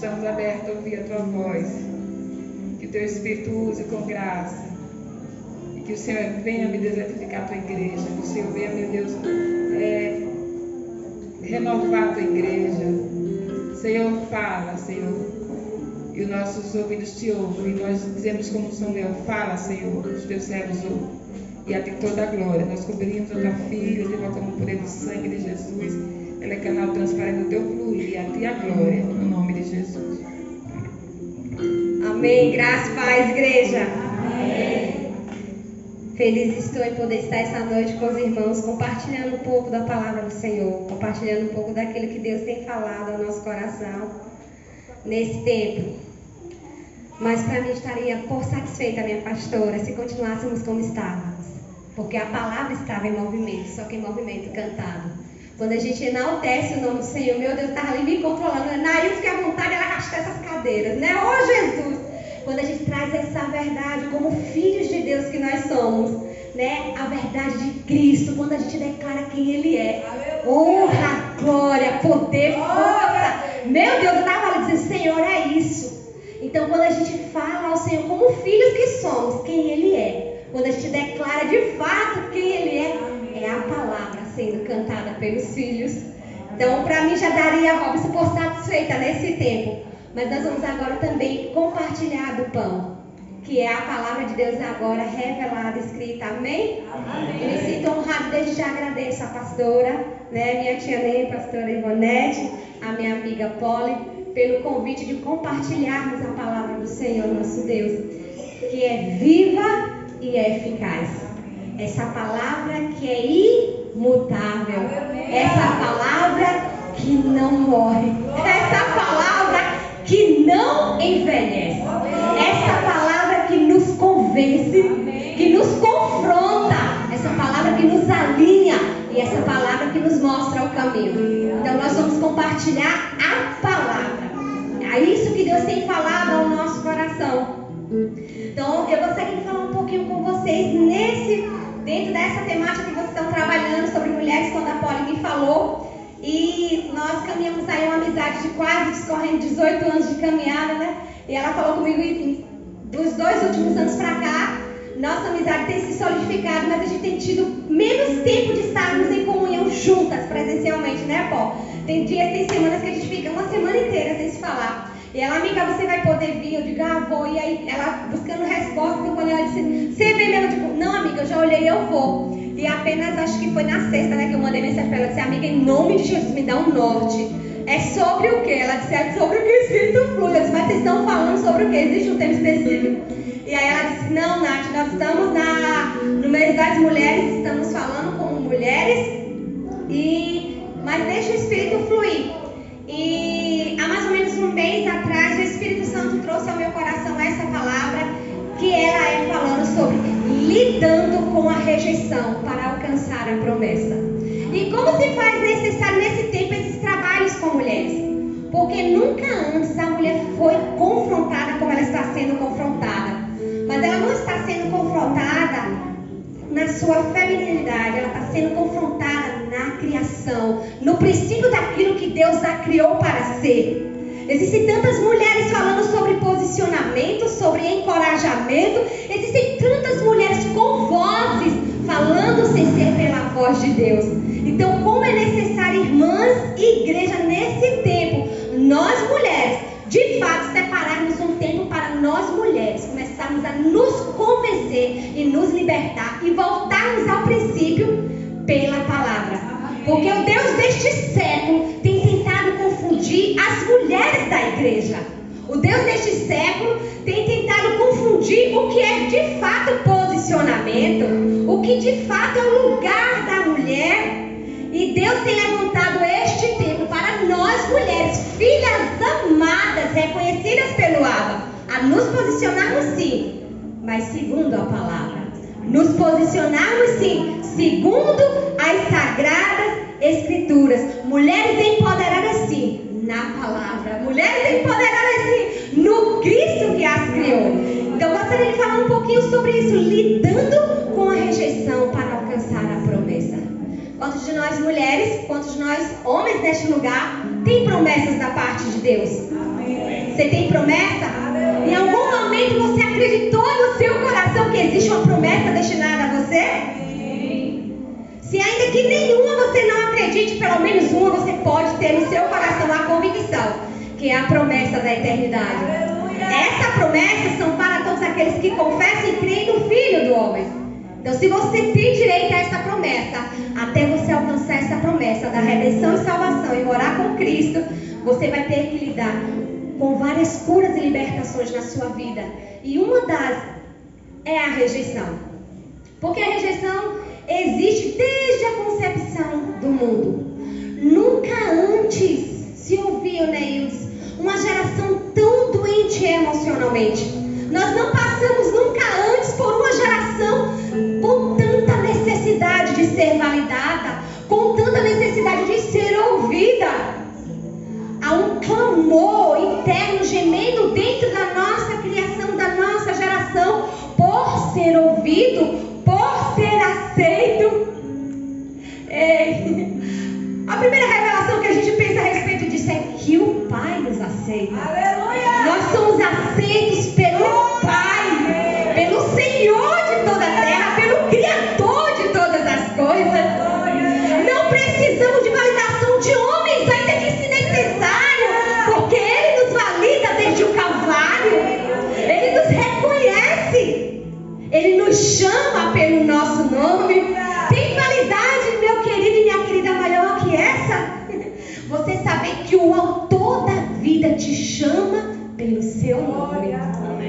estamos abertos a ouvir a Tua voz. Que o Teu Espírito use com graça. E que o Senhor venha, meu Deus, edificar a Tua igreja. Que o Senhor venha, meu Deus, renovar a Tua igreja. Senhor, fala, Senhor. E os nossos ouvidos te ouvem. E nós dizemos como São Leão, fala, Senhor, os Teus servos ouvem. E a Ti toda a glória. Nós cobrimos a Tua filha, devotamos o poder do sangue de Jesus. Ela é canal transparente do Teu fluir. E a Ti a glória, no nome de Jesus. Amém. Graça e paz, igreja. Amém. Feliz estou em poder estar essa noite com os irmãos, compartilhando um pouco da palavra do Senhor, compartilhando um pouco daquilo que Deus tem falado ao nosso coração nesse tempo. Mas para mim estaria por satisfeita, minha pastora, se continuássemos como estávamos, porque a palavra estava em movimento, só que em movimento cantado. Quando a gente enaltece o nome do Senhor, meu Deus, estava ali me controlando, Nail, fique à vontade, ela arrasta essas cadeiras, né? Ô Jesus! Quando a gente traz essa verdade como filhos de Deus que nós somos, né? A verdade de Cristo, quando a gente declara quem Ele é, honra, glória, poder, força. Meu Deus, eu estava ali dizendo, Senhor, é isso. Então, quando a gente fala ao Senhor como filhos que somos, quem Ele é, quando a gente declara de fato quem Ele é a palavra sendo cantada pelos filhos. Então, para mim já daria, Robson, por satisfeita nesse tempo. Mas nós vamos agora também compartilhar do pão, que é a palavra de Deus agora revelada, escrita. Amém? Amém. Eu me sinto honrado, desde já agradeço a pastora, né, minha tia Ney, pastora Ivonete, a minha amiga Polly, pelo convite de compartilharmos a palavra do Senhor, nosso Deus, que é viva e é eficaz. Essa palavra que é imutável. Essa palavra que não morre. Essa palavra que não envelhece. Essa palavra que nos convence, que nos confronta. Essa palavra que nos alinha. E essa palavra que nos mostra o caminho. Então nós vamos compartilhar a palavra. É isso que Deus tem falado ao nosso coração. Então eu gostaria de falar um pouquinho com vocês dentro dessa temática que vocês estão trabalhando sobre mulheres, quando a Polly me falou. E nós caminhamos aí uma amizade de quase discorrendo 18 anos de caminhada, né? E ela falou comigo dos 2 últimos anos pra cá, nossa amizade tem se solidificado, mas a gente tem tido menos tempo de estarmos em comunhão juntas, presencialmente, né, Paul? Tem dias, tem semanas que a gente fica uma semana inteira sem se falar. E ela, amiga, você vai poder vir? Eu digo, vou. E aí, ela buscando resposta, quando ela disse, você vem mesmo? Eu digo, não, amiga, eu já olhei, eu vou. E apenas, acho que foi na sexta, né, que eu mandei mensagem para ela, disse, amiga, em nome de Jesus, me dá um norte. É sobre o quê? Ela disse, é sobre o que o Espírito flui. Eu disse, mas vocês estão falando sobre o quê? Existe um tema específico. E aí ela disse, não, Nath, nós estamos no mês das mulheres, estamos falando como mulheres, mas deixa o Espírito fluir. E há mais ou menos um mês atrás, o Espírito Santo trouxe ao meu coração essa palavra, que ela é falando sobre lidando com a rejeição para alcançar a promessa. E como se faz necessário nesse tempo esses trabalhos com mulheres? Porque nunca antes a mulher foi confrontada como ela está sendo confrontada. Mas ela não está sendo confrontada na sua feminilidade, ela está sendo confrontada na criação, no princípio daquilo que Deus a criou para ser. Existem tantas mulheres falando sobre posicionamento, sobre encorajamento. Existem tantas mulheres com vozes falando sem ser pela voz de Deus. Então, como é necessário, irmãs e igreja, nesse tempo, nós mulheres, de fato, separarmos um tempo para nós mulheres começarmos a nos convencer e nos libertar e voltarmos ao princípio pela palavra. Porque o Deus deste século tem tentado confundir as mulheres da igreja. O Deus deste século tem tentado confundir o que é de fato posicionamento, o que de fato é o lugar da mulher. E Deus tem levantado este tempo para nós mulheres, filhas amadas, reconhecidas pelo Abba, a nos posicionarmos sim, mas segundo a palavra. Nos posicionarmos sim, segundo as sagradas escrituras. Mulheres empoderadas sim, na palavra. Mulheres empoderadas sim, no Cristo que as criou. Então eu gostaria de falar um pouquinho sobre isso, lidando com a rejeição para alcançar a promessa. Quantos de nós mulheres, quantos de nós homens neste lugar, tem promessas da parte de Deus? Amém. Você tem promessa? Em algum momento você acreditou no seu coração que existe uma promessa destinada a você? Se ainda que nenhuma você não acredite, pelo menos uma você pode ter no seu coração a convicção, que é a promessa da eternidade. Essa promessa são para todos aqueles que confessam e creem no Filho do Homem. Então, se você tem direito a essa promessa, até você alcançar essa promessa da redenção e salvação e morar com Cristo, você vai ter que lidar com várias curas e libertações na sua vida. E uma das é a rejeição. Porque a rejeição existe desde a concepção do mundo. Nunca antes se ouviu, Neildes, uma geração tão doente emocionalmente. Nós não passamos nunca antes por uma geração com tanta necessidade de ser validada, com tanta necessidade de ser ouvida. Há um clamor interno gemendo dentro da nossa criação, da nossa geração, por ser ouvido, por ser aceito. A primeira revelação que a gente pensa a respeito disso é que o Pai nos aceita. Aleluia! Nós somos aceitos pelo Pai, pelo Senhor de toda a terra, pelo Criador de todas as coisas. Não precisamos de validação de homens, ainda que se necessário, porque Ele nos valida desde o Calvário. Ele nos reconhece. Ele nos chama pelo nosso nome. Tem validade, meu querido e minha querida, maior que essa? Você saber que o autor da vida te chama pelo seu nome.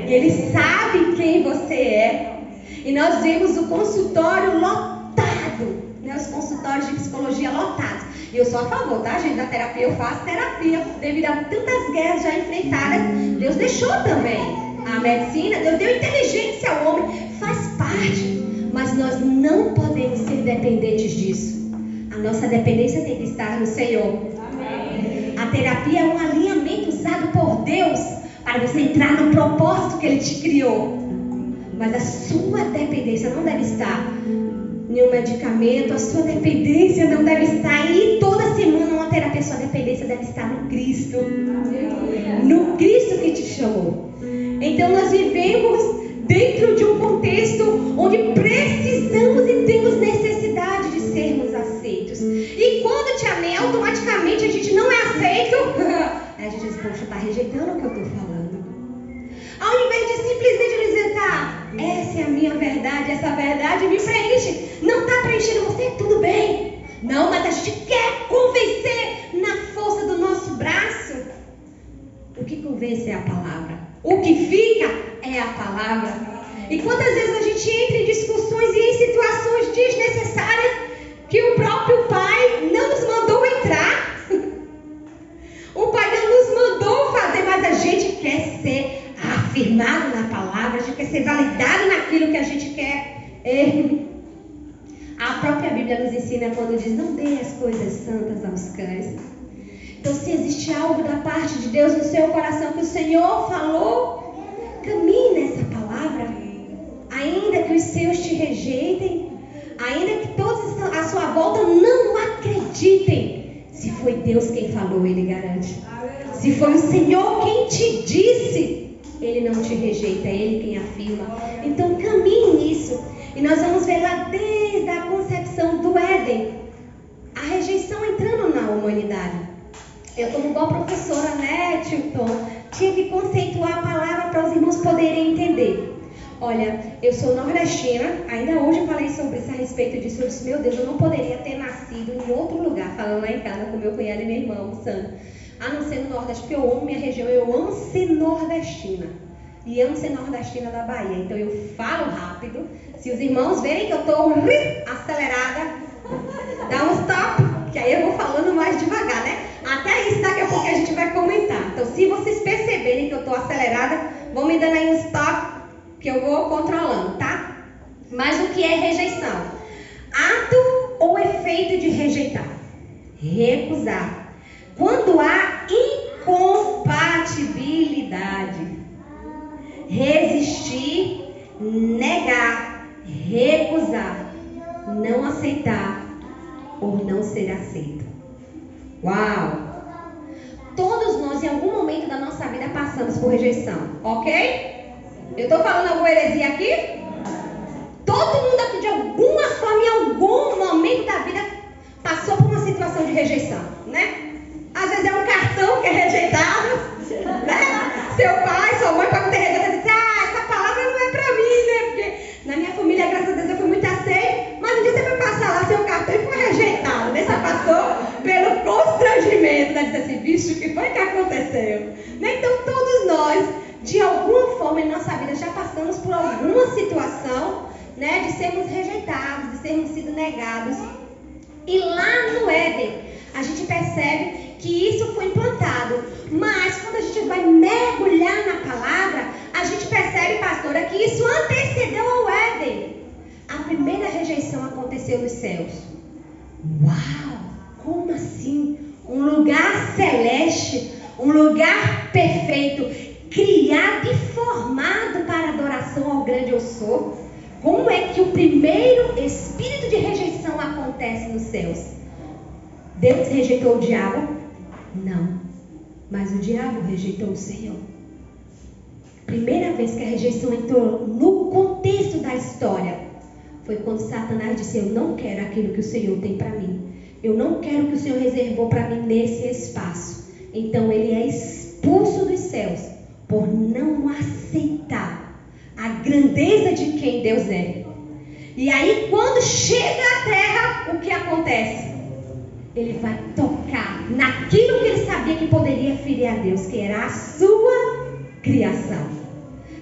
Ele sabe quem você é. E nós vemos o consultório lotado, né? Os consultórios de psicologia lotados. E eu sou a favor, tá, gente, da terapia. Eu faço terapia. Devido a tantas guerras já enfrentadas, Deus deixou também a medicina. Deus deu inteligência ao homem. Faz parte. Mas nós não podemos ser dependentes disso. A nossa dependência tem que estar no Senhor. Amém. A terapia é um alinhamento usado por Deus para você entrar no propósito que Ele te criou. Mas a sua dependência não deve estar em um medicamento. A sua dependência não deve estar em toda semana uma terapia. A sua dependência deve estar no Cristo. No Cristo que te chamou. Então nós vivemos dentro de um contexto onde precisamos e temos necessidade de sermos aceitos. E quando te amei, automaticamente a gente não é aceito. A gente diz, poxa, está rejeitando o que eu estou falando. Ao invés de simplesmente dizer, tá, essa é a minha verdade, essa verdade me preenche. Não está preenchendo você, tudo bem. Não, mas a gente quer convencer na força do nosso braço. O que convence é a palavra. O que fica é a palavra. E quantas vezes a gente entra em discussões e em situações desnecessárias que o próprio Pai não nos mandou entrar. O Pai não nos mandou fazer, mas a gente quer ser afirmado na palavra, a gente quer ser validado naquilo que a gente quer. A própria Bíblia nos ensina quando diz, não dê as coisas santas aos cães. Então, se existe algo da parte de Deus no seu coração que o Senhor falou, caminhe nessa palavra. Ainda que os seus te rejeitem, ainda que todos à sua volta não acreditem, se foi Deus quem falou, Ele garante. Se foi o Senhor quem te disse, Ele não te rejeita, é Ele quem afirma. Então, caminhe nisso. E nós vamos ver lá desde a concepção do Éden, a rejeição entrando na humanidade. Eu, como boa professora, né, Tilton, tinha que conceituar a palavra para os irmãos poderem entender. Olha, eu sou nordestina, ainda hoje eu falei sobre isso, a respeito disso. Eu disse, meu Deus, eu não poderia ter nascido em outro lugar, falando lá em casa com meu cunhado e meu irmão, almoçando, a não ser no Nordeste, porque eu amo minha região, eu amo ser nordestina. E amo ser nordestina da Bahia, então eu falo rápido. Se os irmãos verem que eu estou acelerada, dá um stop, que aí eu vou falando mais devagar, né? Até isso daqui a pouco a gente vai comentar. Então, se vocês perceberem que eu estou acelerada, vão me dando aí um stop, que eu vou controlando, tá? Mas o que é rejeição? Ato ou efeito de rejeitar? Recusar. Quando há incompatibilidade. Resistir, negar, recusar, não aceitar ou não ser aceito. Uau! Todos nós, em algum momento da nossa vida, passamos passamos por rejeição, ok? Eu estou falando alguma heresia aqui? Todo mundo aqui, de alguma forma, em algum momento da vida, passou por uma situação de rejeição, né? Às vezes é um cartão que é rejeitado, né? Seu pai, sua mãe pode ter rejeitado e dizer, essa palavra não é pra mim, né? Porque na minha família, graças a Deus, eu fui muito aceita, mas um dia você vai passar lá seu cartão e foi rejeitado, né? Você passou pelo constrangimento, né? Dizer assim, bicho, o que foi que aconteceu? Né? Então, todos nós, de alguma forma em nossa vida, já passamos por alguma situação, né, de sermos rejeitados, de sermos sido negados. E lá no Éden, a gente percebe que isso foi implantado. Mas quando a gente vai mergulhar na palavra, a gente percebe, pastora, que isso antecedeu ao Éden. A primeira rejeição aconteceu nos céus. Uau! Como assim? Um lugar celeste, um lugar perfeito, criado e formado para adoração ao grande eu sou. Como é que o primeiro espírito de rejeição acontece nos céus? Deus rejeitou o diabo? Não. Mas o diabo rejeitou o Senhor. Primeira vez que a rejeição entrou no contexto da história foi quando Satanás disse, eu não quero aquilo que o Senhor tem para mim. Eu não quero o que o Senhor reservou para mim nesse espaço. Então ele é expulso dos céus por não aceitar a grandeza de quem Deus é. E aí quando chega à terra, o que acontece? Ele vai tocar naquilo que ele sabia que poderia ferir a Deus, que era a sua criação.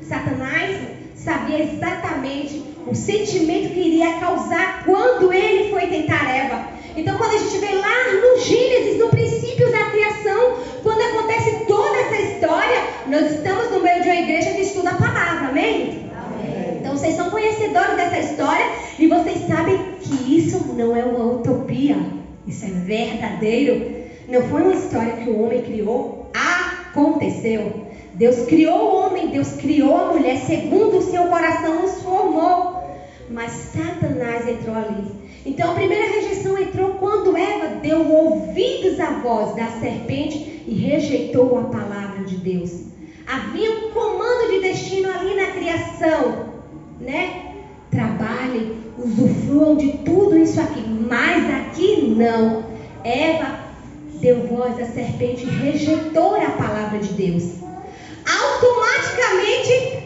Satanás sabia exatamente o sentimento que iria causar quando ele foi tentar Eva. Então quando a gente vê lá no Gênesis, no princípio da criação, quando acontece toda essa história, nós estamos no meio de uma igreja que estuda a palavra, amém? Então vocês são conhecedores dessa história e vocês sabem que isso não é uma utopia, isso é verdadeiro. Não foi uma história que o homem criou, aconteceu. Deus criou o homem, Deus criou a mulher, segundo o seu coração os formou. Mas Satanás entrou ali. Então a primeira rejeição entrou quando Eva deu ouvidos à voz da serpente e rejeitou a palavra de Deus. Havia um comando de destino ali na criação, né? Trabalhem, usufruam de tudo isso aqui, mas aqui não. Eva deu voz à serpente e rejeitou a palavra de Deus. Automaticamente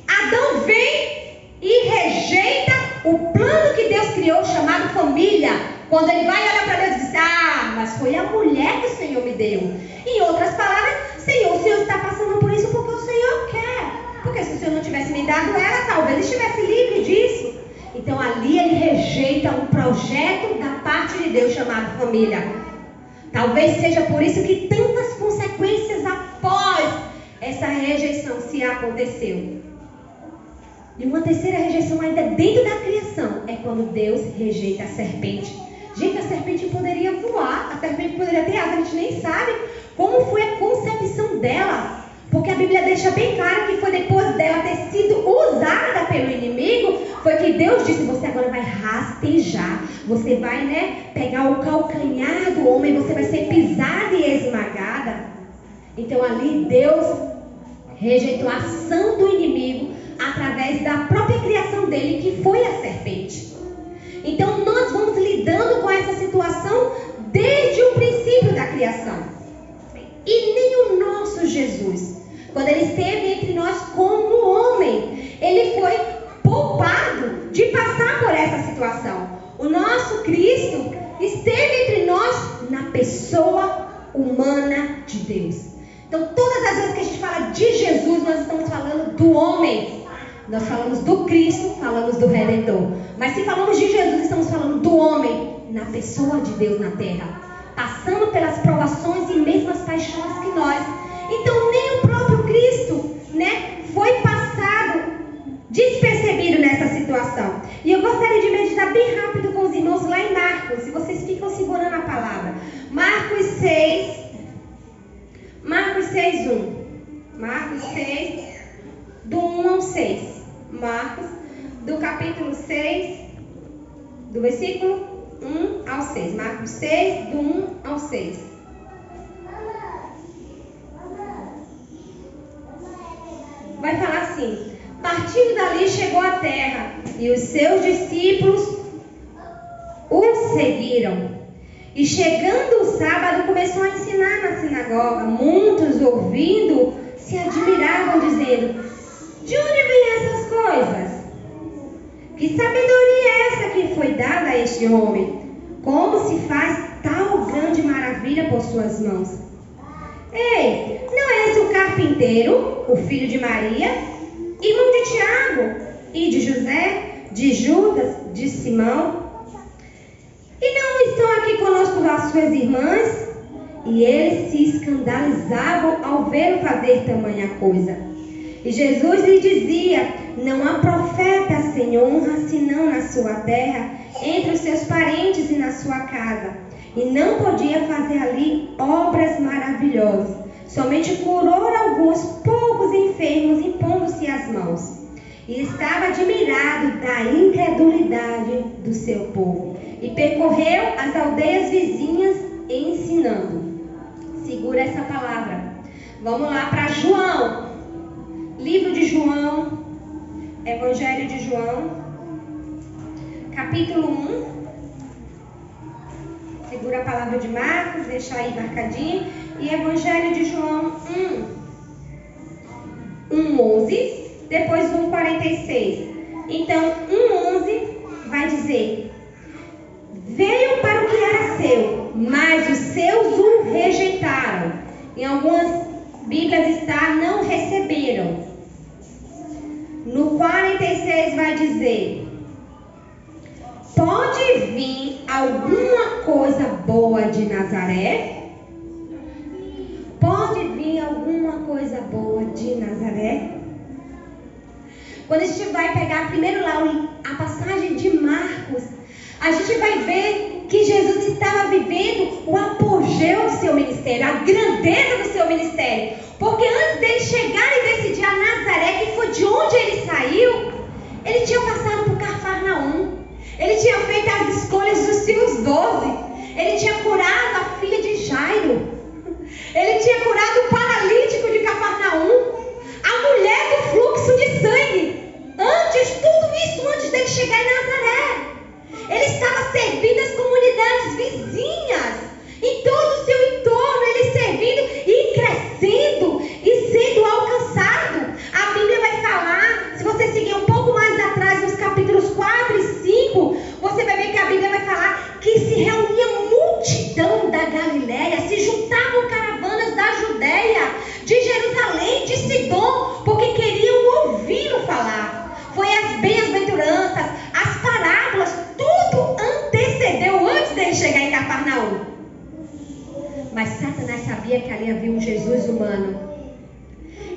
Adão vem e rejeita o plano que Deus criou, chamado família. Quando ele vai olhar para Deus e diz, mas foi a mulher que o Senhor me deu. Em outras palavras, Senhor, o Senhor está passando por isso porque o Senhor quer. Porque se o Senhor não tivesse me dado ela, talvez ele estivesse livre disso. Então ali ele rejeita um projeto da parte de Deus chamado família. Talvez seja por isso que tantas consequências após essa rejeição se aconteceu. E uma terceira rejeição ainda dentro da criação é quando Deus rejeita a serpente. Gente, a serpente poderia voar, a serpente poderia ter asa, a gente nem sabe como foi a concepção dela. Porque a Bíblia deixa bem claro que foi depois dela ter sido usada pelo inimigo, foi que Deus disse, você agora vai rastejar, você vai, pegar o calcanhar do homem, você vai ser pisada e esmagada. Então ali Deus rejeitou a ação do inimigo através da própria criação dele, que foi a serpente. Então nós vamos lidando com essa situação desde o princípio da criação. E nem o nosso Jesus, quando ele esteve entre nós como homem, ele foi poupado de passar por essa situação. O nosso Cristo esteve entre nós na pessoa humana de Deus. Então todas as vezes que a gente fala de Jesus, nós estamos falando do homem. Nós falamos do Cristo, falamos do Redentor. Mas se falamos de Jesus, estamos falando do homem, na pessoa de Deus na terra, passando pelas provações e mesmas paixões que nós. Então nem o próprio Cristo, foi passado despercebido nessa situação. E eu gostaria de meditar bem rápido com os irmãos lá em Marcos, se vocês ficam segurando a palavra. Marcos 6, 1. Marcos 6, do 1 ao 6. Marcos, do capítulo 6, do versículo 1 ao 6. Marcos 6, do 1 ao 6. vai falar assim: partindo dali chegou à terra, e os seus discípulos o seguiram. E chegando o sábado, começou a ensinar na sinagoga. Muitos, ouvindo, se admiravam, dizendo: de onde vêm essas coisas? Que sabedoria é essa que foi dada a este homem? Como se faz tal grande maravilha por suas mãos? Ei, não é esse o carpinteiro, o filho de Maria, irmão de Tiago, e de José, de Judas, de Simão? E não estão aqui conosco as suas irmãs? E eles se escandalizavam ao vê-lo fazer tamanha coisa. E Jesus lhe dizia: não há profeta sem honra senão na sua terra, entre os seus parentes e na sua casa. E não podia fazer ali obras maravilhosas. Somente curou alguns poucos enfermos, impondo-se as mãos. E estava admirado da incredulidade do seu povo. E percorreu as aldeias vizinhas ensinando. Segura essa palavra. Vamos lá para João. Livro de João. Evangelho de João. Capítulo 1. Segura a palavra de Marcos, deixa aí marcadinho. E Evangelho de João 1:11. Depois 1:46. Então, 1:11 vai dizer: veio para o que era seu, mas os seus o rejeitaram. Em algumas Bíblias está: não receberam. No 46 vai dizer: pode vir alguma coisa boa de Nazaré? Pode vir alguma coisa boa de Nazaré? Quando a gente vai pegar primeiro lá a passagem de Marcos, a gente vai ver que Jesus estava vivendo o apogeu do seu ministério, a grandeza do seu ministério. Porque antes dele chegar e decidir a Nazaré, que foi de onde ele saiu, ele tinha passado por Cafarnaum. Ele tinha feito as escolhas dos seus 12. Ele tinha curado a filha de Jairo. Ele tinha curado o paralítico de Cafarnaum. A mulher do fluxo de sangue. Tudo isso antes dele chegar em Nazaré. Ele estava servindo as comunidades vizinhas. Em todo o seu entorno, ele servindo e crescendo e sendo alcançado. A Bíblia vai falar, se você seguir um pouco mais atrás, nos capítulos 4 e 5, você vai ver que a Bíblia vai falar que se reunia multidão da Galiléia, se juntavam caravanas da Judéia, de Jerusalém, de Sidom, porque queriam ouvi-lo falar. Foi as bem-aventuranças, as parábolas, tudo antecedeu antes dele chegar em Cafarnaum. Mas Satanás sabia que ali havia um Jesus humano.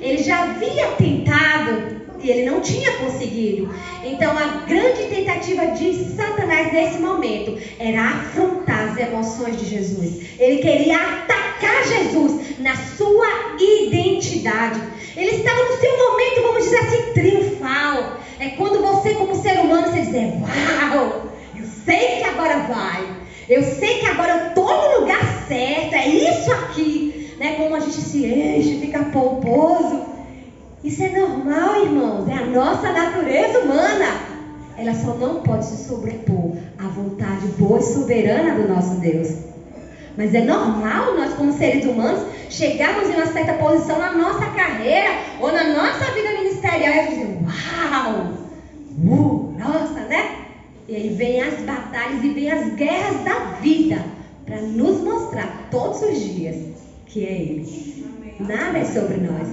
Ele já havia tentado e ele não tinha conseguido. Então a grande tentativa de Satanás nesse momento era afrontar as emoções de Jesus. Ele queria atacar Jesus na sua identidade. Ele estava no seu momento, vamos dizer assim, triunfal. É quando você, como ser humano, você diz: uau, eu sei que agora vai. Eu sei que agora eu estou no lugar certo. É isso aqui, né? Como a gente se enche, fica pomposo. Isso é normal, irmãos. É a nossa natureza humana. Ela só não pode se sobrepor à vontade boa e soberana do nosso Deus. Mas é normal nós, como seres humanos, chegarmos em uma certa posição na nossa carreira ou na nossa vida ministerial e dizer: uau, nossa, né? E aí vem as batalhas e vem as guerras da vida para nos mostrar todos os dias que é Ele. Nada é sobre nós.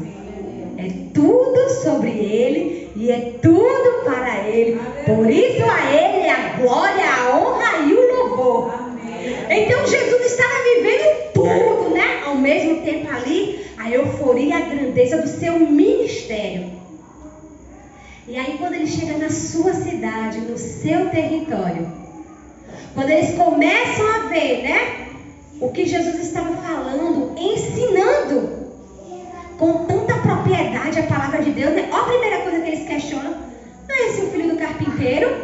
É tudo sobre Ele e é tudo para Ele. Por isso a Ele a glória, a honra e o louvor. Então Jesus estava vivendo tudo, né? Ao mesmo tempo ali, a euforia e a grandeza do seu ministério. E aí quando ele chega na sua cidade, no seu território, quando eles começam a ver, né, o que Jesus estava falando, ensinando com tanta propriedade a palavra de Deus, né? Olha a primeira coisa que eles questionam: não é esse o filho do carpinteiro?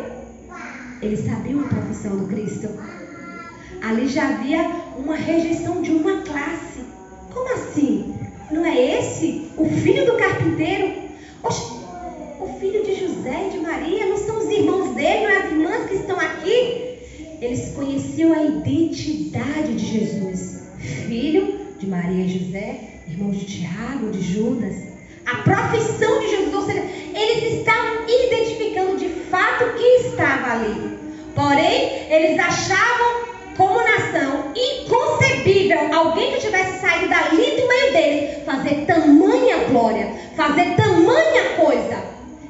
Eles sabiam a profissão do Cristo. Ali já havia uma rejeição de uma classe. Como assim? Não é esse o filho do carpinteiro? Oxe, o filho de José e de Maria não são os irmãos dele, não é as irmãs que estão aqui? Eles conheciam a identidade de Jesus. Filho de Maria e José, irmãos de Tiago, de Judas. A profissão de Jesus, ou seja, eles estavam identificando de fato quem estava ali. Porém, eles achavam como nação inconcebível alguém que tivesse saído dali do meio deles fazer tamanha glória, fazer tamanha coisa.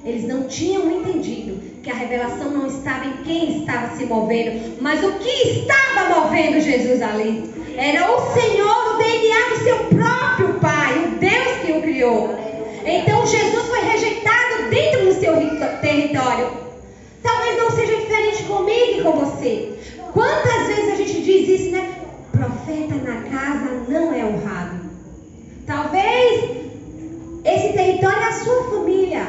Eles não tinham entendido que a revelação não estava em quem estava se movendo, mas o que estava movendo Jesus ali. Era o Senhor, o DNA do seu próprio Pai, o Deus que o criou. Então Jesus foi rejeitado dentro do seu território. Talvez não seja diferente comigo e com você. Quantas vezes a gente diz isso, né? Profeta na casa não é honrado. Talvez esse território é a sua família.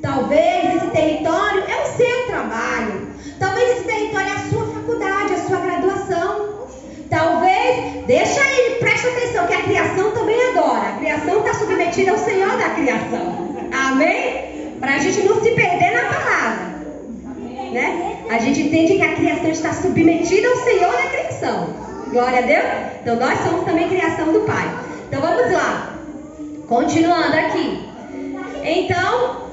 Talvez esse território é o seu trabalho. Talvez esse território é a sua faculdade, a sua graduação. Talvez, deixa aí, presta atenção que a criação também adora. A criação está submetida ao Senhor da criação. Amém? Para a gente não se perder na palavra. Né? A gente entende que a criação está submetida ao Senhor da criação. Glória a Deus. Então nós somos também criação do Pai. Então vamos lá. Continuando aqui. Então,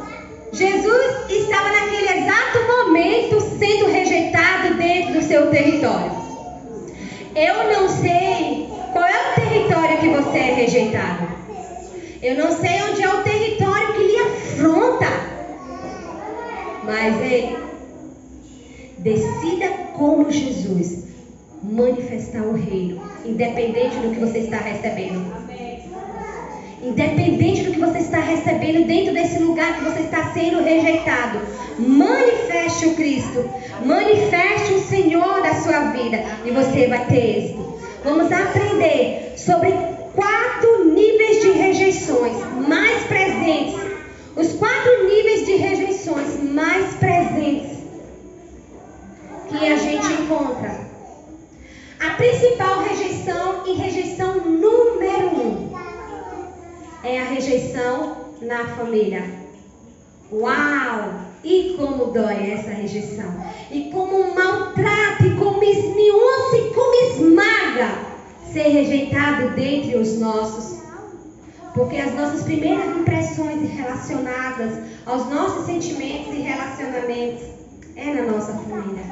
Jesus estava naquele exato momento sendo rejeitado dentro do seu território. Eu não sei qual é o território que você é rejeitado. Eu não sei onde é o território que lhe afronta. Mas ei, decida como Jesus manifestar o reino, independente do que você está recebendo. Independente do que você está recebendo dentro desse lugar que você está sendo rejeitado, manifeste o Cristo, manifeste o Senhor da sua vida e você vai ter êxito. Vamos aprender sobre 4 níveis de rejeições mais presentes. Os 4 níveis de rejeições mais presentes que a gente encontra. A principal rejeição e rejeição número 1 é a rejeição na família. Uau! E como dói essa rejeição. E como maltrata, e como esmiuça, e como esmaga ser rejeitado dentre os nossos. Porque as nossas primeiras impressões relacionadas aos nossos sentimentos e relacionamentos é na nossa família.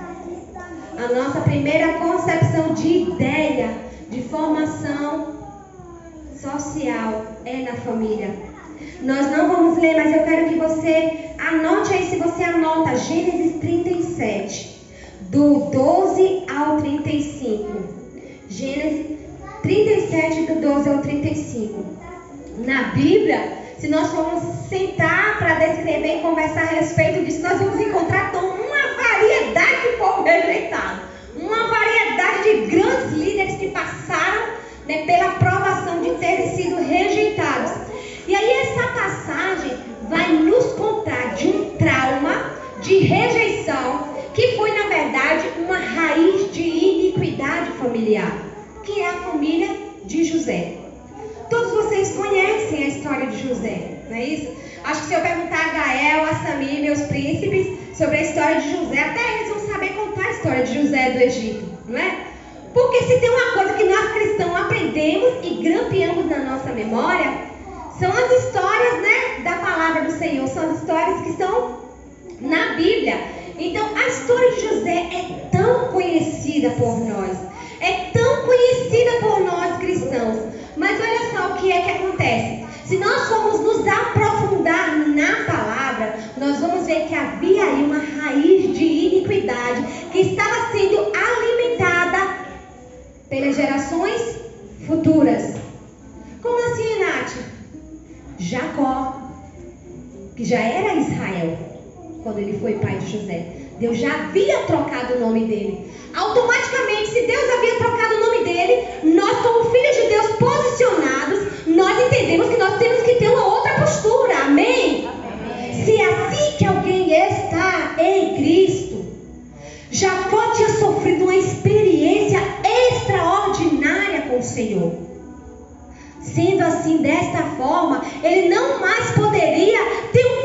A nossa primeira concepção de ideia, de formação social é na família. Nós não vamos ler, mas eu quero que você anote aí, se você anota, Gênesis 37, do 12 ao 35. Gênesis 37, do 12 ao 35. Na Bíblia, se nós formos sentar para descrever e conversar a respeito disso, nós vamos encontrar uma variedade de povo rejeitado. Uma variedade de grandes líderes que passaram pela provação de terem sido rejeitados. E aí essa passagem vai nos contar de um trauma de rejeição que foi na verdade uma raiz de iniquidade familiar, que é a família de José. Todos vocês conhecem a história de José, não é isso? Acho que se eu perguntar a Gael, a Samir, meus príncipes, sobre a história de José, até eles vão saber contar a história de José do Egito, não é? Porque se tem uma coisa que nós cristãos aprendemos e grampeamos na nossa memória, são as histórias, né, da palavra do Senhor, são as histórias que estão na Bíblia. Então, a história de José é tão conhecida por nós, é tão conhecida por nós cristãos. Mas olha só o que é que acontece. Se nós formos nos aprofundar na palavra, nós vamos ver que havia aí uma raiz de iniquidade que estava sendo alimentada pelas gerações futuras. Como assim, Nath? Jacó, que já era Israel quando ele foi pai de José, Deus já havia trocado o nome dele. Automaticamente, se Deus havia trocado o nome dele, nós como filhos de Deus posicionados, nós entendemos que nós temos que ter uma outra postura. Amém? Amém. Se é assim que alguém está em Cristo. Jacó tinha sofrido uma experiência extraordinária com o Senhor. Sendo assim, desta forma, ele não mais poderia ter um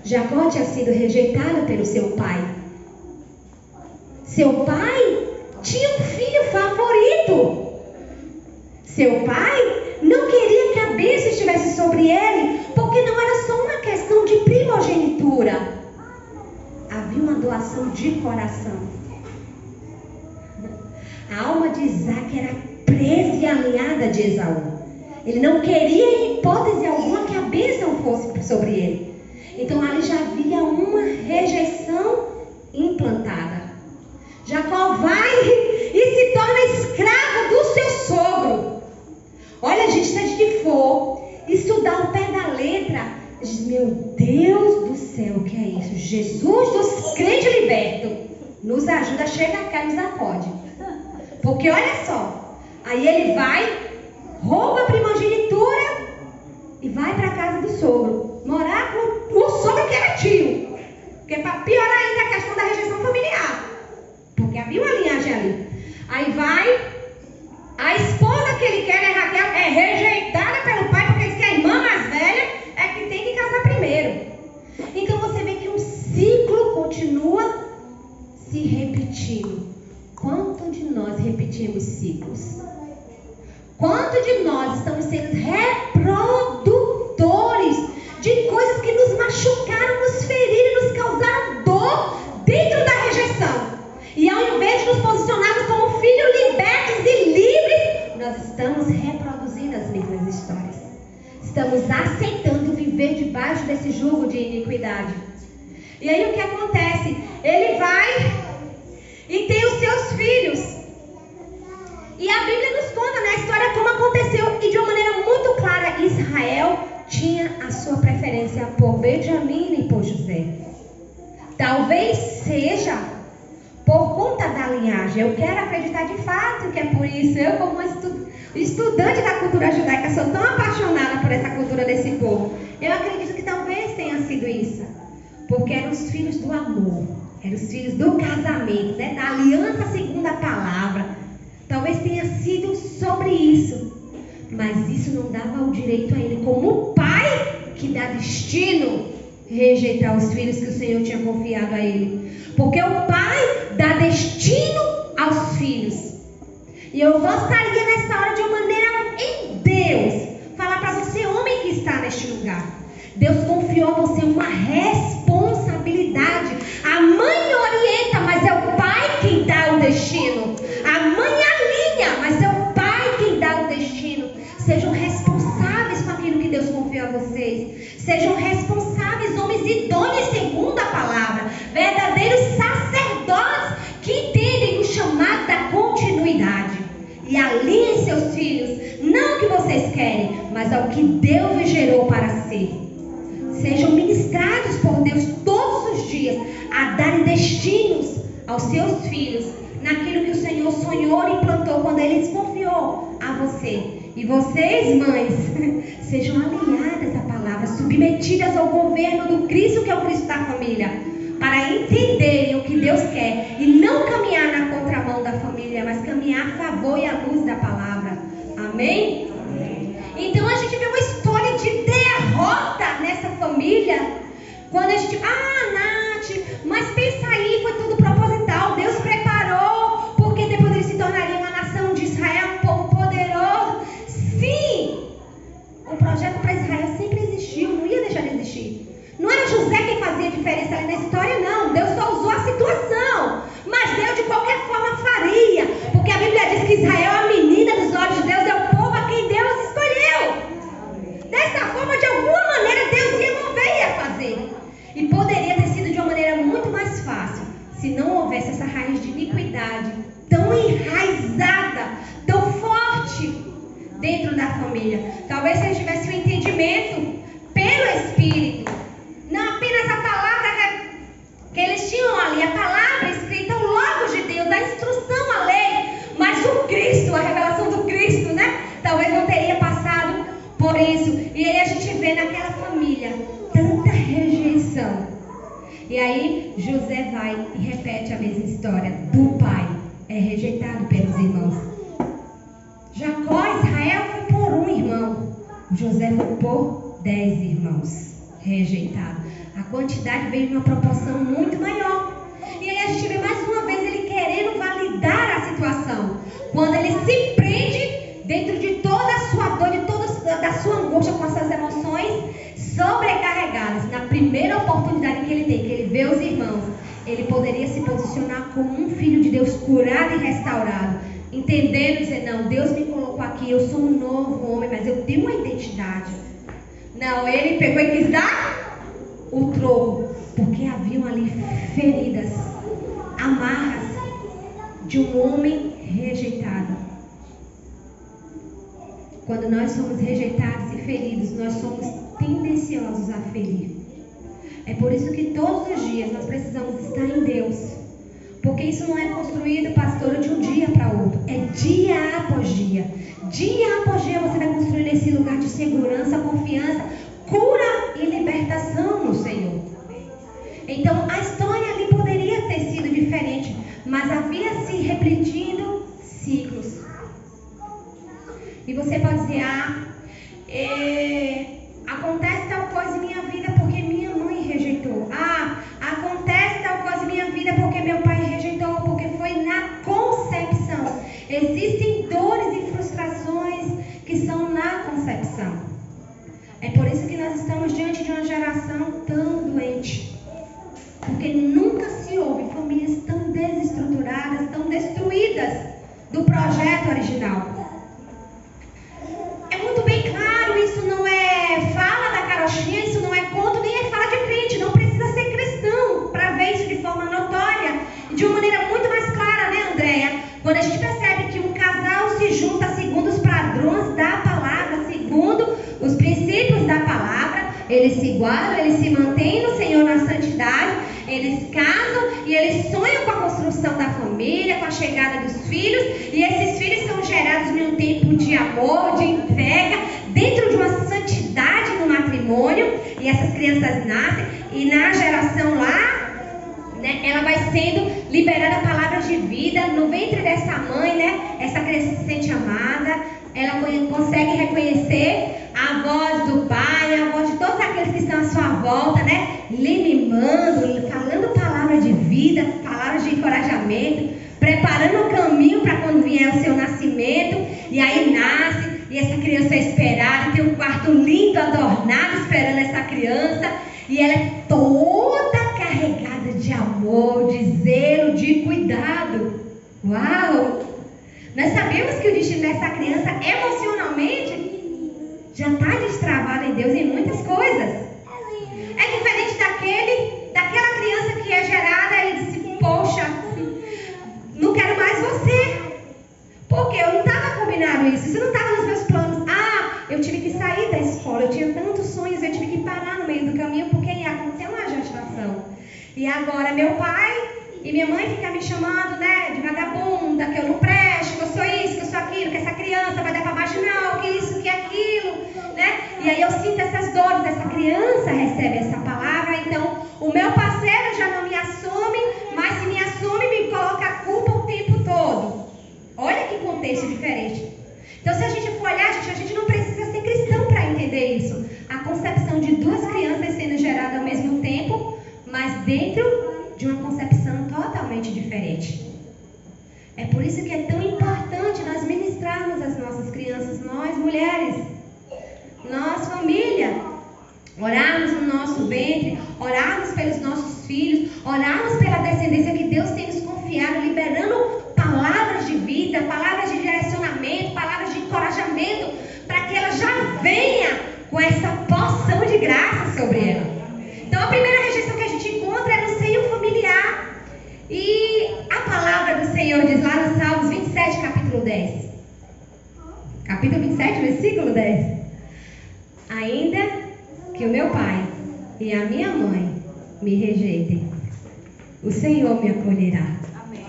Jacó tinha sido rejeitado pelo seu pai. Seu pai tinha um filho favorito. Seu pai não queria que a bênção estivesse sobre ele, porque não era só uma questão de primogenitura. Havia uma doação de coração. A alma de Isaac era presa e alinhada de Esaú. Ele não queria, em hipótese alguma, que a bênção fosse sobre ele. Então ali já havia uma rejeição implantada. Jacó vai e se torna escravo do seu sogro. Olha, gente, se a gente for estudar o pé da letra, diz: meu Deus do céu, o que é isso? Jesus dos crentes libertos nos ajuda, chega cá e nos acode. Porque olha só, aí ele vai, rouba a primogenitura e vai para a casa do sogro, morar com o sogro que era tio. Porque para piorar ainda a questão da rejeição familiar, porque havia uma linhagem ali. Aí vai, a esposa que ele quer, Raquel, é rejeitada pelo pai, porque diz que a irmã mais velha é que tem que casar primeiro. Então você vê que um ciclo continua se repetindo. Quanto de nós repetimos ciclos? Quanto de nós estamos sendo reprodutores de coisas que nos machucaram, nos feriram, nos causaram dor dentro da rejeição? E ao invés de nos posicionarmos como filhos libertos e livres, nós estamos reproduzindo as mesmas histórias. Estamos aceitando viver debaixo desse jugo de iniquidade. E aí o que acontece? Ele vai e tem os seus filhos. E a Bíblia nos conta, né, a história como aconteceu. E de uma maneira muito clara, Israel tinha a sua preferência por Benjamim e por José. Talvez seja por conta da linhagem. Eu quero acreditar de fato que é por isso. Eu, como estudante da cultura judaica, sou tão apaixonada por essa cultura desse povo. Eu acredito que talvez tenha sido isso. Porque eram os filhos do amor. Eram os filhos do casamento, né? Da aliança segundo a palavra. Talvez tenha sido sobre isso. Mas isso não dava o direito a ele, como pai que dá destino, rejeitar os filhos que o Senhor tinha confiado a ele. Porque o pai dá destino aos filhos. E eu gostaria nessa hora, de uma maneira em Deus, falar para você, homem que está neste lugar. Deus confiou a você uma responsabilidade. A mãe orienta, mas é o pai quem dá o destino. A mãe alinha, mas é o pai quem dá o destino. Sejam responsáveis com aquilo que Deus confiou a vocês. Sejam responsáveis, homens idôneos segundo a palavra. Verdadeiros sacerdotes que entendem o chamado da continuidade. E alinhem seus filhos, não o que vocês querem, mas ao que Deus os gerou para ser. Sejam ministrados por Deus todos os dias a darem destinos aos seus filhos naquilo que o Senhor sonhou e plantou quando Ele confiou a você. E vocês, mães, sejam alinhadas à palavra, submetidas ao governo do Cristo, que é o Cristo da família, para entenderem o que Deus quer e não caminhar na contramão da família, mas caminhar a favor e à luz da palavra. Amém? Então a gente vê uma história de derrota nessa família. Quando a gente... Nath, mas pensa aí, foi tudo proposital. Deus preparou, porque depois eles se tornariam uma nação de Israel, um povo poderoso. Sim, o projeto para Israel sempre existiu, não ia deixar de existir. Não era José quem fazia diferença ali na história, não. Deus só usou a situação, mas Deus de qualquer forma faria, porque a Bíblia diz que Israel é a menina dos olhos de Deus, é o povo a quem Deus escolheu. Dessa forma, de alguma maneira, Deus ia mover e ia fazer. E poderia ter sido de uma maneira muito mais fácil, se não houvesse essa raiz de iniquidade tão enraizada, tão forte dentro da família. Talvez se eles tivessem um entendimento pelo Espírito, não apenas a palavra que eles tinham ali, a palavra escrita, o logos de Deus, a instrução, a lei, mas o Cristo, a revelação do Cristo, né? Talvez não teria passado por isso. E aí a gente vê naquela família tanta rejeição. E aí José vai e repete a mesma história do pai. É rejeitado pelos irmãos. Jacó, Israel foi por um irmão. José foi por 10 irmãos. Rejeitado. A quantidade veio de uma proporção muito maior. E aí a gente vê mais uma vez ele querendo validar a situação. Quando ele se prende dentro de toda a sua dor, de toda da sua angústia, com as suas emoções sobrecarregadas. Na primeira oportunidade que ele tem, que ele vê os irmãos, ele poderia se posicionar como um filho de Deus curado e restaurado, entendendo e dizer, não, Deus me colocou aqui, eu sou um novo homem, mas eu tenho uma identidade. Não, ele pegou e quis dar o troco, porque haviam ali feridas, amarras de um homem rejeitado. Quando nós somos rejeitados e feridos, nós somos tendenciosos a ferir. É por isso que todos os dias nós precisamos estar em Deus. Porque isso não é construído, pastora, de um dia para outro. É dia após dia. Dia após dia você vai construir esse lugar de segurança, confiança, cura e libertação no Senhor. Então a história ali poderia ter sido diferente, mas havia se repetindo ciclos. E você pode dizer, acontece tal coisa em minha vida porque minha mãe rejeitou. Acontece tal coisa em minha vida porque meu pai rejeitou, porque foi na concepção. Existem dores e frustrações que são na concepção. É por isso que nós estamos diante de uma geração tão doente. Porque nunca se houve famílias tão desestruturadas, tão destruídas do projeto original. É muito bem claro, isso não é fala da carochinha, isso não é conto, nem é fala de crente. Não precisa ser cristão para ver isso de forma notória e de uma maneira muito mais clara, né, Andréia? Quando a gente percebe que um casal se junta segundo os padrões da palavra, segundo os princípios da palavra, eles se igualam, eles se mantêm no Senhor na santidade, eles casam e eles sonham com a construção da família, com a chegada dos filhos, e esses filhos são gerados em um tempo de amor, de entrega, dentro de uma santidade no matrimônio, e essas crianças nascem, e na geração lá, né, ela vai sendo liberada palavras de vida no ventre dessa mãe, né? Essa criança se sente amada, ela consegue reconhecer a voz do pai, a voz de todos aqueles que estão à sua volta, né? Lhe mimando, falando palavras de vida, palavras de encorajamento, preparando o caminho para quando vier o seu nascimento. E aí nasce, e essa criança é esperada, tem um quarto lindo, adornado, esperando essa criança. E ela é toda carregada de amor, de zelo, de cuidado. Uau! Nós sabemos que o destino dessa criança, emocionalmente, já está destravado em Deus em muitas coisas. É diferente daquela criança que é gerada e diz, poxa, não quero mais você. Porque eu não estava combinado isso não estava nos meus planos. Eu tive que sair da escola, eu tinha tantos sonhos, eu tive que parar no meio do caminho porque ia acontecer uma gestação. E agora meu pai e minha mãe ficam me chamando, né, de vagabunda, que eu não presto, que eu sou isso, que eu sou aquilo, que essa criança vai dar para marginal, que isso, que aquilo, né? E aí eu sinto essas dores, essa criança recebe essa palavra, então o meu parceiro já não me assume, mas se me assume, me coloca a culpa o tempo todo. Olha que contexto diferente. Então se a gente for olhar, a gente não precisa ser cristão para entender isso. A concepção de duas crianças sendo geradas ao mesmo tempo, mas dentro de uma concepção totalmente diferente. É por isso que é tão importante nós ministrarmos as nossas crianças, nós mulheres, nós família, orarmos no nosso ventre, orarmos pelos nossos filhos, orarmos pela descendência que Deus tem nos confiado, liberando palavras de vida, palavras de direcionamento, palavras de encorajamento, para que ela já venha com essa porção de graça sobre ela. Então a primeira rejeição que a gente encontra é no seio familiar. E a palavra do Senhor diz lá no Salmos 27, capítulo 10. Capítulo 27, versículo 10. Ainda que o meu pai e a minha mãe me rejeitem, o Senhor me acolherá. Amém.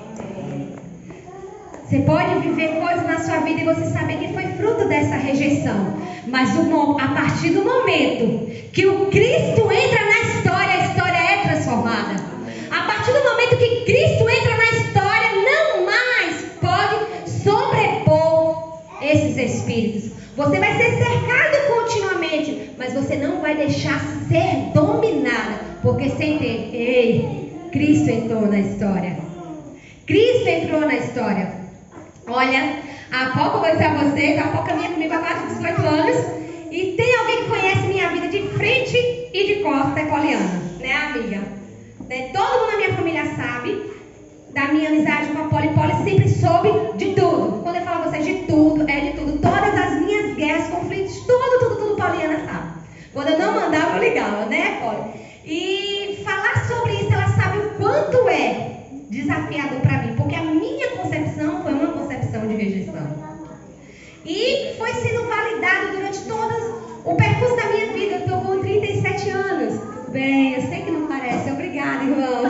Você pode viver coisas na sua vida e você saber que foi fruto dessa rejeição. Mas a partir do momento que o Cristo entra na história, a história é transformada. A partir do momento que Cristo entra na história, não mais pode sobrepor esses espíritos. Você vai ser cercado continuamente, mas você não vai deixar ser dominada Porque sem ter, ei, Cristo entrou na história. Cristo entrou na história. Olha, há pouco eu vou dizer a vocês, há pouco caminha comigo há quase 18 anos. E tem alguém que conhece minha vida de frente e de costa, é Poliana, né, amiga? Né? Todo mundo na minha família sabe da minha amizade com a Poli. Poli sempre soube de tudo. Quando eu falo a vocês de tudo, é de tudo. Todas as minhas guerras, conflitos, tudo, Poliana sabe. Quando eu não mandava, eu ligava, né, Poli? E falar sobre isso, ela sabe o quanto é desafiador para mim, porque a minha concepção foi uma concepção de rejeição. E foi sendo validado durante todo o percurso da minha vida. Eu estou com 37 anos. Tudo bem, eu sei que não parece. Obrigada, irmão.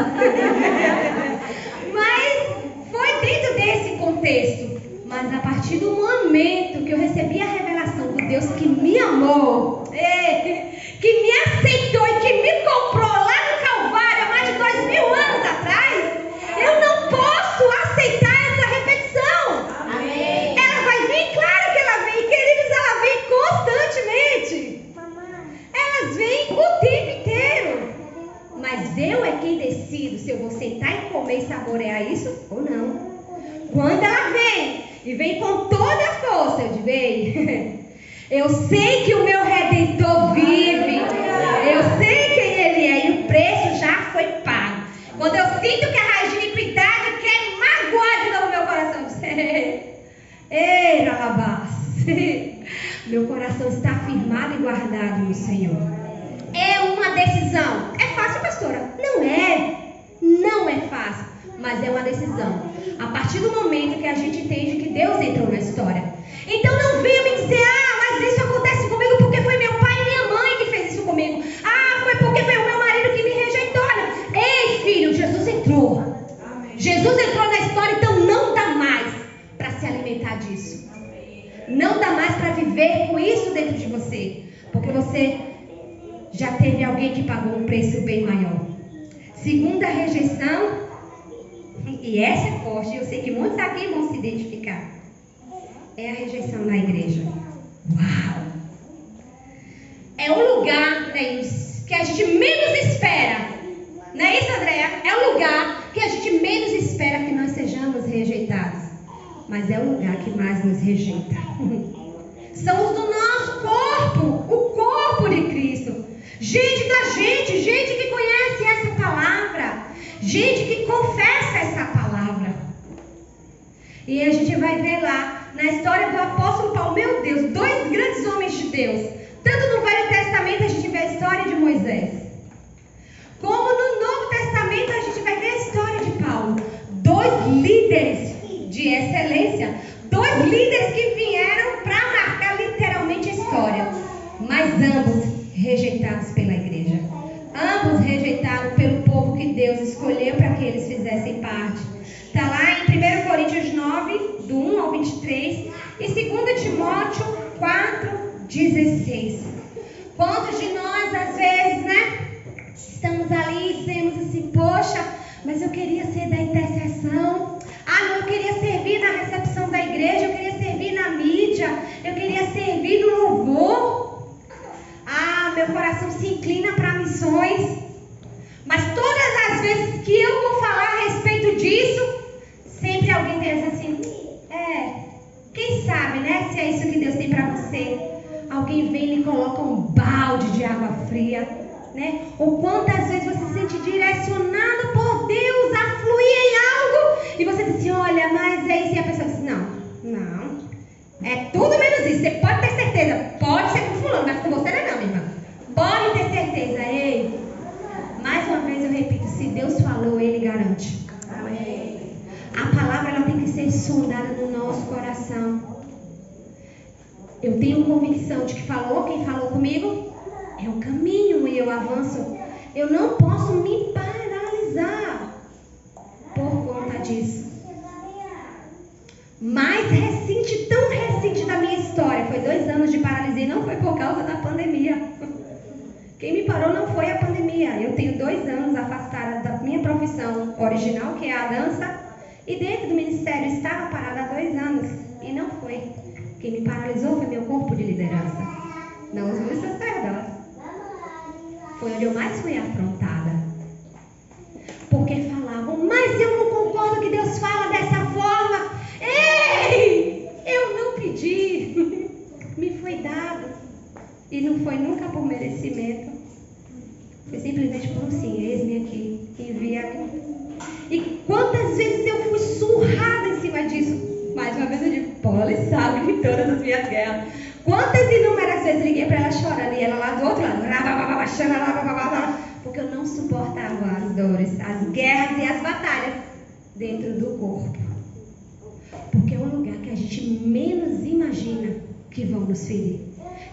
Mas foi dentro desse contexto. Mas a partir do momento que eu recebi a revelação do Deus que me amou, que me aceitou e que me comprou lá no Calvário há mais de 2000 anos atrás, eu não posso aceitar essa repetição. Amém. Ela vai vir, claro que ela vem, queridos, ela vem constantemente. Elas vêm o tempo inteiro. Mas eu é quem decido se eu vou sentar e comer e saborear isso ou não. Quando ela vem, e vem com toda a força, eu digo, ei, eu sei que o meu Redentor vive. Eu sei quem Ele é e o preço já foi pago. Quando eu sinto que a raiz de iniquidade quer magoar de novo meu coração, ei, Ralabás, meu coração está firmado e guardado no Senhor. É uma decisão. É fácil, pastora? Não é fácil, mas é uma decisão. A partir do momento que a gente entende que Deus entrou na história. Então não venha me dizer, mas isso acontece comigo porque foi meu pai e minha mãe que fez isso comigo. Foi porque foi o meu marido que me rejeitou. Ei, filho, Jesus entrou. Amém. Jesus entrou na história, então não dá mais para se alimentar disso. Não dá mais para viver com isso dentro de você. Porque você já teve alguém que pagou um preço bem maior. Segunda rejeição, e essa é forte, eu sei que muitos aqui vão se identificar, é a rejeição na igreja. Uau! É o lugar, né, que a gente menos espera. Não é isso, Andréia? É o lugar que a gente menos espera que nós sejamos rejeitados. Mas é o lugar que mais nos rejeita. São os do nosso corpo, o corpo de Cristo. Gente da gente que conhece essa palavra. Gente que confessa essa palavra. E a gente vai ver lá, na história do apóstolo Paulo, meu Deus, 2 grandes homens de Deus. Tanto no Velho Testamento a gente vê a história de Moisés, como no Novo Testamento a gente vai ver a história de Paulo. 2 líderes de excelência, 2 líderes que vieram para marcar literalmente a história. Mas ambos rejeitados pela igreja. Ambos rejeitados pelo povo que Deus escolheu para que eles fizessem parte. Está lá em 1 Coríntios 9, do 1 ao 23, e 2 Timóteo 4, 16. Quantos de nós, às vezes, né, estamos ali e dizemos assim, poxa, mas eu queria ser da intercessão. Não, eu queria servir na recepção da igreja, eu queria servir na mídia, eu queria servir no louvor. Meu coração se inclina para missões. Mas todas as vezes que eu vou falar a respeito disso, sempre alguém pensa assim, quem sabe, né, se é isso que Deus tem para você. Alguém vem e lhe coloca um balde de água fria, né? Ou quantas vezes você se sente direcionado por Deus a fluir em algo, e você diz assim, olha, mas é isso, e a pessoa diz, não, é tudo menos isso. Você pode ter certeza, pode ser com fulano, mas com você não é não, minha irmã. Pode ter certeza, ei. Mais uma vez eu repito, se Deus falou, Ele garante. Amém. A palavra ela tem que ser sondada no nosso coração. Eu tenho convicção de que quem falou comigo é o caminho e eu avanço. Eu não posso me paralisar por conta disso. Mais recente, tão recente da minha história, foi 2 anos de paralisia, não foi por causa da pandemia. Quem me parou não foi a pandemia. Eu tenho 2 anos afastada da minha profissão original, que é a dança, e dentro do ministério estava parada há 2 anos, e não foi. Quem me paralisou foi meu corpo de liderança, não os meus sacerdotes. Foi onde eu mais fui afrontada. todas as minhas guerras. Quantas inúmeras vezes liguei para ela chorando e ela lá do outro lado, porque eu não suportava as dores, as guerras e as batalhas dentro do corpo. Porque é o lugar que a gente menos imagina que vão nos ferir.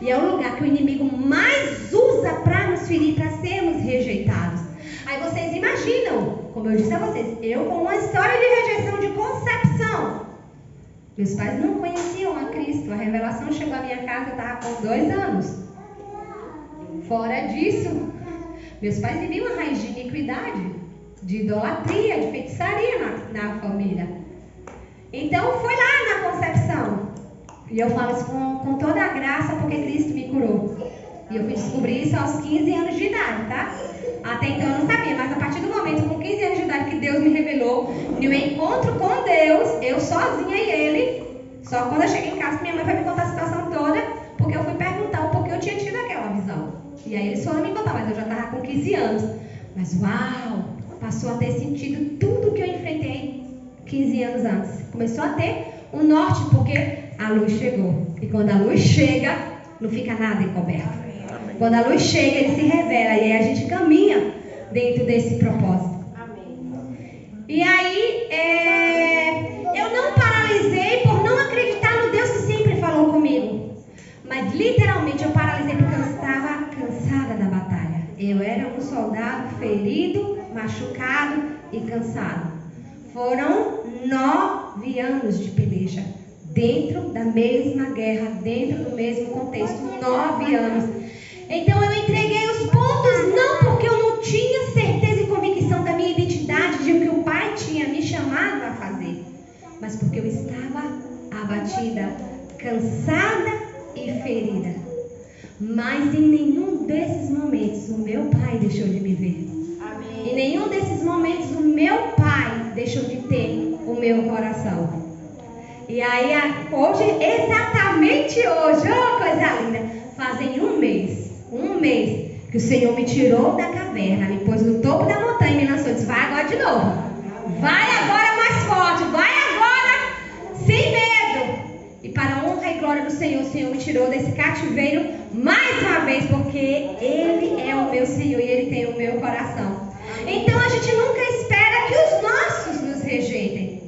E é o lugar que o inimigo mais usa para nos ferir, para sermos rejeitados. Aí vocês imaginam, como eu disse a vocês, eu com uma história de rejeição de concepção. Meus pais não conheciam a Cristo. A revelação chegou à minha casa, eu estava com 2 anos. Fora disso, meus pais viviam uma raiz de iniquidade, de idolatria, de feitiçaria na família. Então foi lá na concepção. E eu falo isso com toda a graça, porque Cristo me curou. E eu fui descobrir isso aos 15 anos de idade, tá? Até então eu não sabia, mas a partir do momento, com 15 anos de idade, que Deus me revelou, no encontro com Deus, eu sozinha e ele, só quando eu cheguei em casa, minha mãe foi me contar a situação toda, porque eu fui perguntar o porquê eu tinha tido aquela visão. E aí eles foram me contar, mas eu já estava com 15 anos. Mas uau, passou a ter sentido tudo que eu enfrentei 15 anos antes. Começou a ter um norte, porque a luz chegou. E quando a luz chega, não fica nada encoberto. Quando a luz chega, ele se revela. E aí a gente caminha dentro desse propósito. E aí, eu não paralisei por não acreditar no Deus que sempre falou comigo. Mas literalmente eu paralisei porque eu estava cansada da batalha. Eu era um soldado ferido, machucado e cansado. Foram 9 anos de peleja. Dentro da mesma guerra, dentro do mesmo contexto. 9 anos. Então eu entreguei os pontos, não porque eu não tinha certeza e convicção da minha identidade, de o que o Pai tinha me chamado a fazer, mas porque eu estava abatida, cansada e ferida. Mas em nenhum desses momentos o meu Pai deixou de me ver. Amém. Em nenhum desses momentos o meu Pai deixou de ter o meu coração. E aí hoje, exatamente hoje, oh coisa linda, fazem um mês que o Senhor me tirou da caverna, me pôs no topo da montanha e me lançou e disse: vai agora de novo, vai agora mais forte, vai agora sem medo. E para a honra e glória do Senhor, o Senhor me tirou desse cativeiro mais uma vez, porque Ele é o meu Senhor e Ele tem o meu coração. Então a gente nunca espera que os nossos nos rejeitem.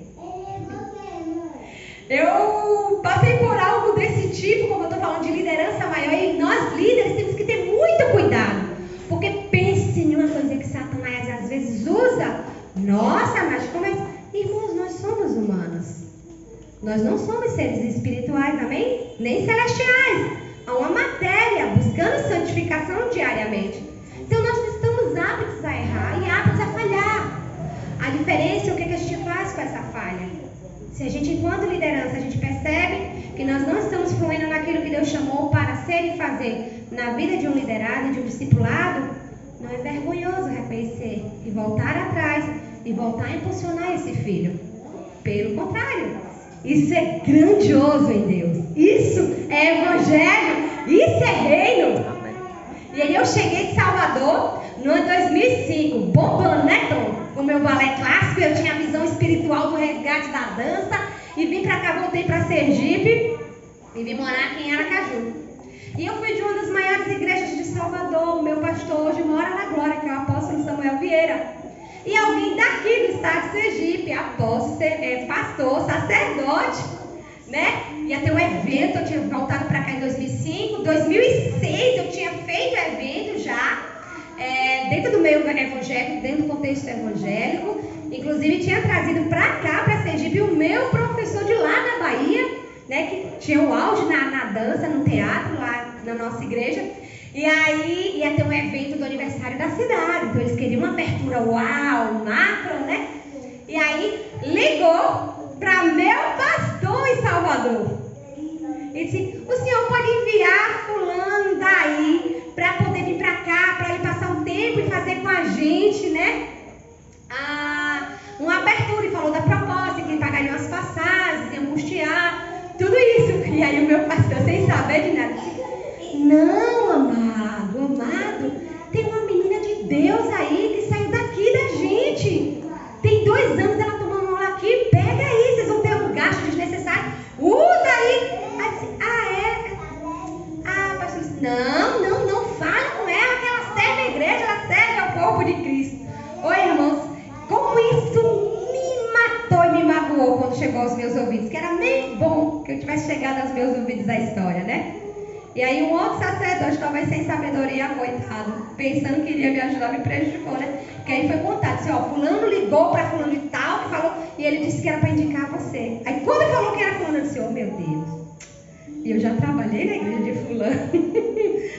Eu passei por algo desse tipo, como eu estou falando de liderança maior, e nós líderes temos que ter muito cuidado, porque pense em uma coisa que Satanás às vezes usa. Nossa, mas como é? Irmãos, nós somos humanos, nós não somos seres espirituais, amém? Nem celestiais. Há uma matéria buscando santificação diariamente. Então nós estamos aptos a errar e aptos a falhar. A diferença é o que a gente faz com essa falha. Se a gente, enquanto liderança, a gente percebe que nós não estamos fluindo naquilo que Deus chamou para ser e fazer na vida de um liderado e de um discipulado, não é vergonhoso reconhecer e voltar atrás e voltar a impulsionar esse filho. Pelo contrário, isso é grandioso em Deus. Isso é evangelho, isso é reino. E aí eu cheguei de Salvador no ano 2005, bombando, né, Tom? Com o meu balé clássico, eu tinha a visão espiritual do resgate da dança. E vim pra cá, voltei pra Sergipe e vim morar aqui em Aracaju. E eu fui de uma das maiores igrejas de Salvador. O meu pastor hoje mora na Glória, que é o apóstolo Samuel Vieira. E alguém daqui do estado de Sergipe, apóstolo, pastor, sacerdote, né? Ia ter um evento, eu tinha voltado pra cá em 2005. 2006 eu tinha feito evento já. Dentro do meio evangélico, dentro do contexto evangélico, inclusive tinha trazido para cá, para Sergipe, o meu professor de lá na Bahia, né, que tinha o auge na dança, no teatro, lá na nossa igreja. E aí ia ter um evento do aniversário da cidade, então eles queriam uma abertura, uau, macro, né? E aí ligou para meu pastor em Salvador. Ele disse: o senhor pode enviar fulano daí para poder vir para cá, para ele passar um tempo e fazer com a gente, né? Uma abertura, e falou da proposta, que ele pagaria umas passagens, iam custear, tudo isso. E aí o meu pastor, sem saber de nada, disse: não, amado, tem uma menina de Deus aí que saiu daqui da gente. Tem 2 anos ela tomando aula aqui, pega aí, vocês vão ter um gasto desnecessário, usa aí. Aí ouvidos, que era nem bom que eu tivesse chegado aos meus ouvidos a história, né? E aí um outro sacerdote, talvez sem sabedoria, coitado, pensando que iria me ajudar, me prejudicou, né? Porque aí foi contado, disse, ó, fulano ligou para fulano de tal, que falou, e ele disse que era para indicar você. Aí quando ele falou que era fulano, eu disse, oh meu Deus. E eu já trabalhei na igreja de fulano.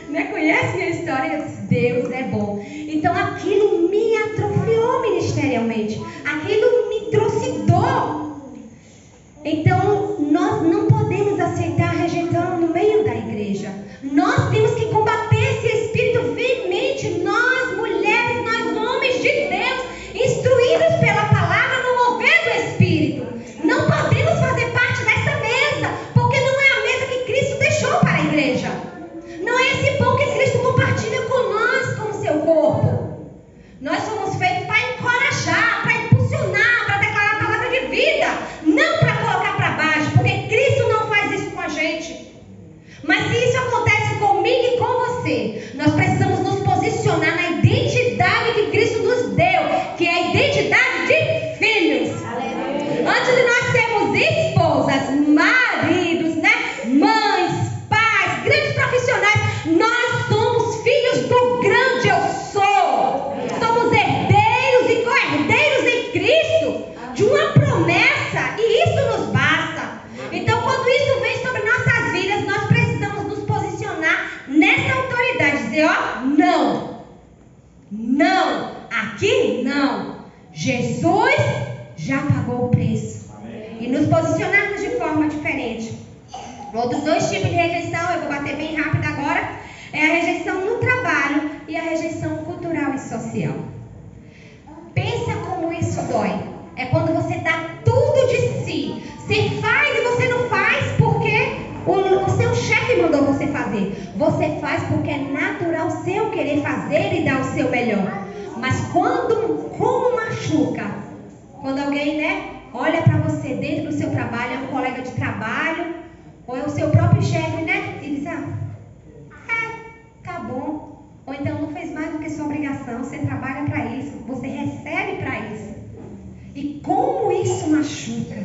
Né? Conhece minha história? Eu disse, Deus é bom. Então aquilo me atrofiou ministerialmente. Aquilo me trouxe dor. Então nós não podemos aceitar a rejeição no meio da igreja. Nós temos que combater esse espírito veemente. Nós, mulheres, nós, homens de Deus, instruídos pela palavra no mover do Espírito. Não podemos fazer parte dessa mesa, porque não é a mesa que Cristo deixou para a igreja. Não é esse pão que Cristo compartilha com nós, como seu corpo. Nós somos feitos para encorajar, para impulsionar, para declarar a palavra de vida, não para colocar para baixo, porque Cristo não faz isso com a gente. Mas se isso acontece comigo e com você, nós precisamos nos posicionar na identidade que Cristo nos deu, que é a identidade de filhos. Aleluia. Antes de nós sermos esposas, maridos, né? Mães, pais, grandes profissionais, nós somos filhos do grande eu sou. Somos herdeiros e co-herdeiros em Cristo de uma promessa, e isso nos basta. Então, quando isso vem sobre nossas vidas, nós precisamos nos posicionar nessa autoridade, dizer, ó, não, não, aqui não. Jesus já pagou o preço. Amém. E nos posicionarmos de forma diferente. Outros dois tipos de rejeição, eu vou bater bem rápido agora, é a rejeição no trabalho e a rejeição cultural e social. Pensa como isso dói. É quando você dá tudo de si. Você faz e você não faz porque o seu chefe mandou você fazer. Você faz porque é natural seu querer fazer e dar o seu melhor. Mas como machuca, quando alguém, né, olha para você dentro do seu trabalho, é um colega de trabalho, ou é o seu próprio chefe, né, e diz, tá bom. Ou então não fez mais do que sua obrigação, você trabalha para isso, você recebe para isso. E como isso machuca,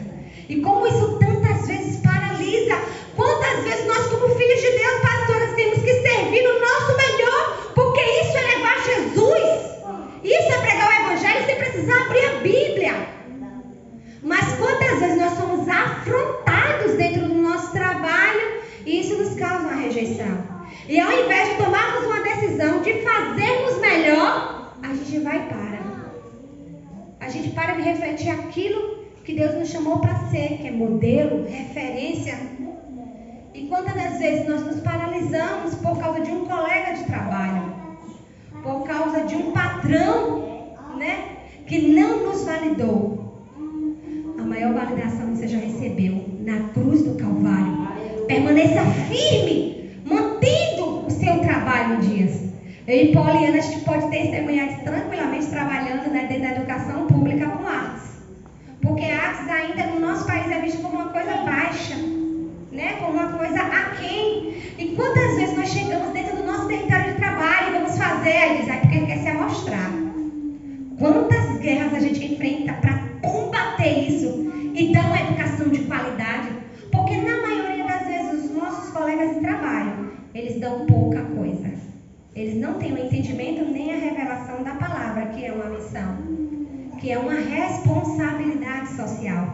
e como isso tantas vezes paralisa. Quantas vezes nós, como filhos de Deus, pastoras, temos que servir o nosso melhor, porque isso é levar Jesus. Isso é pregar o evangelho sem precisar abrir a Bíblia. Mas quantas vezes nós somos afrontados dentro do nosso trabalho e isso nos causa uma rejeição. E ao invés de tomarmos uma decisão de fazermos melhor, a gente vai e para. A gente para de refletir aquilo que Deus nos chamou para ser, que é modelo, referência. E quantas das vezes nós nos paralisamos por causa de um colega de trabalho, por causa de um patrão, né, que não nos validou. A maior validação você já recebeu na cruz do Calvário. Permaneça firme, mantendo o seu trabalho em dias. Eu e Poliana, a gente pode testemunhar tranquilamente trabalhando, né, dentro da educação pública com artes. Porque a artes ainda no nosso país é vista como uma coisa baixa, né, como uma coisa aquém. E quantas vezes nós chegamos dentro do nosso território de trabalho e vamos fazer, aí diz, porque quer se amostrar. Quantas guerras a gente enfrenta para combater isso e dar uma educação de qualidade? Porque na maioria das vezes os nossos colegas de trabalho, eles dão pouca coisa. Eles não têm o entendimento nem a revelação da palavra, que é uma missão, que é uma responsabilidade social.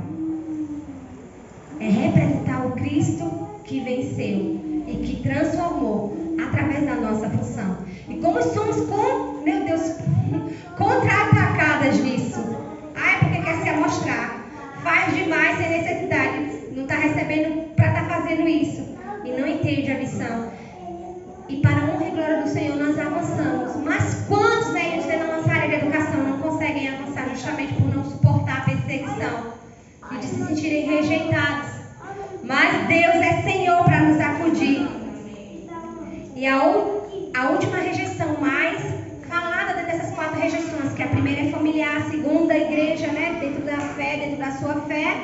É representar o Cristo que venceu e que transformou através da nossa função. E como somos, contra-atacadas nisso. É porque quer se amostrar. Faz demais sem necessidade. Não está recebendo para estar fazendo isso. E não entende a missão. E para a honra e glória do Senhor nós avançamos. Mas quantos aí na nossa área de educação não conseguem avançar justamente por não suportar a perseguição e de se sentirem rejeitados? Mas Deus é Senhor para nos acudir. E a última rejeição mais falada dessas 4 rejeições, que a primeira é familiar, a segunda a igreja, né, dentro da fé, dentro da sua fé.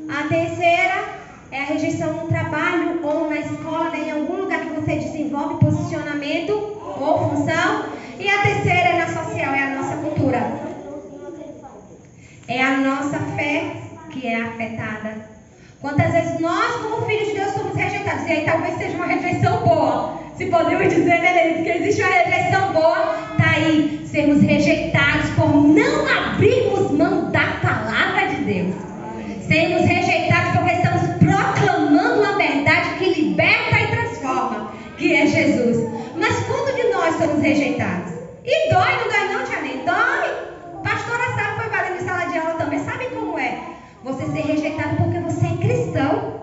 A terceira é a rejeição no trabalho ou na escola, né, em algum lugar que você desenvolve posicionamento ou função. E a terceira é na social, é a nossa cultura. É a nossa fé que é afetada. Quantas vezes nós, como filhos de Deus, somos rejeitados. E aí talvez seja uma rejeição boa. Se podemos dizer, né, Denise, que existe uma rejeição boa, tá aí. Sermos rejeitados por não abrirmos mão da palavra de Deus. Sermos rejeitados porque estamos proclamando uma verdade que liberta e transforma, que é Jesus. Mas quando de nós somos rejeitados? E dói, não dói não, tia Ney? Dói. Pastora Sara foi valendo em sala de aula também. Sabe como é? Você ser rejeitado porque você é cristão.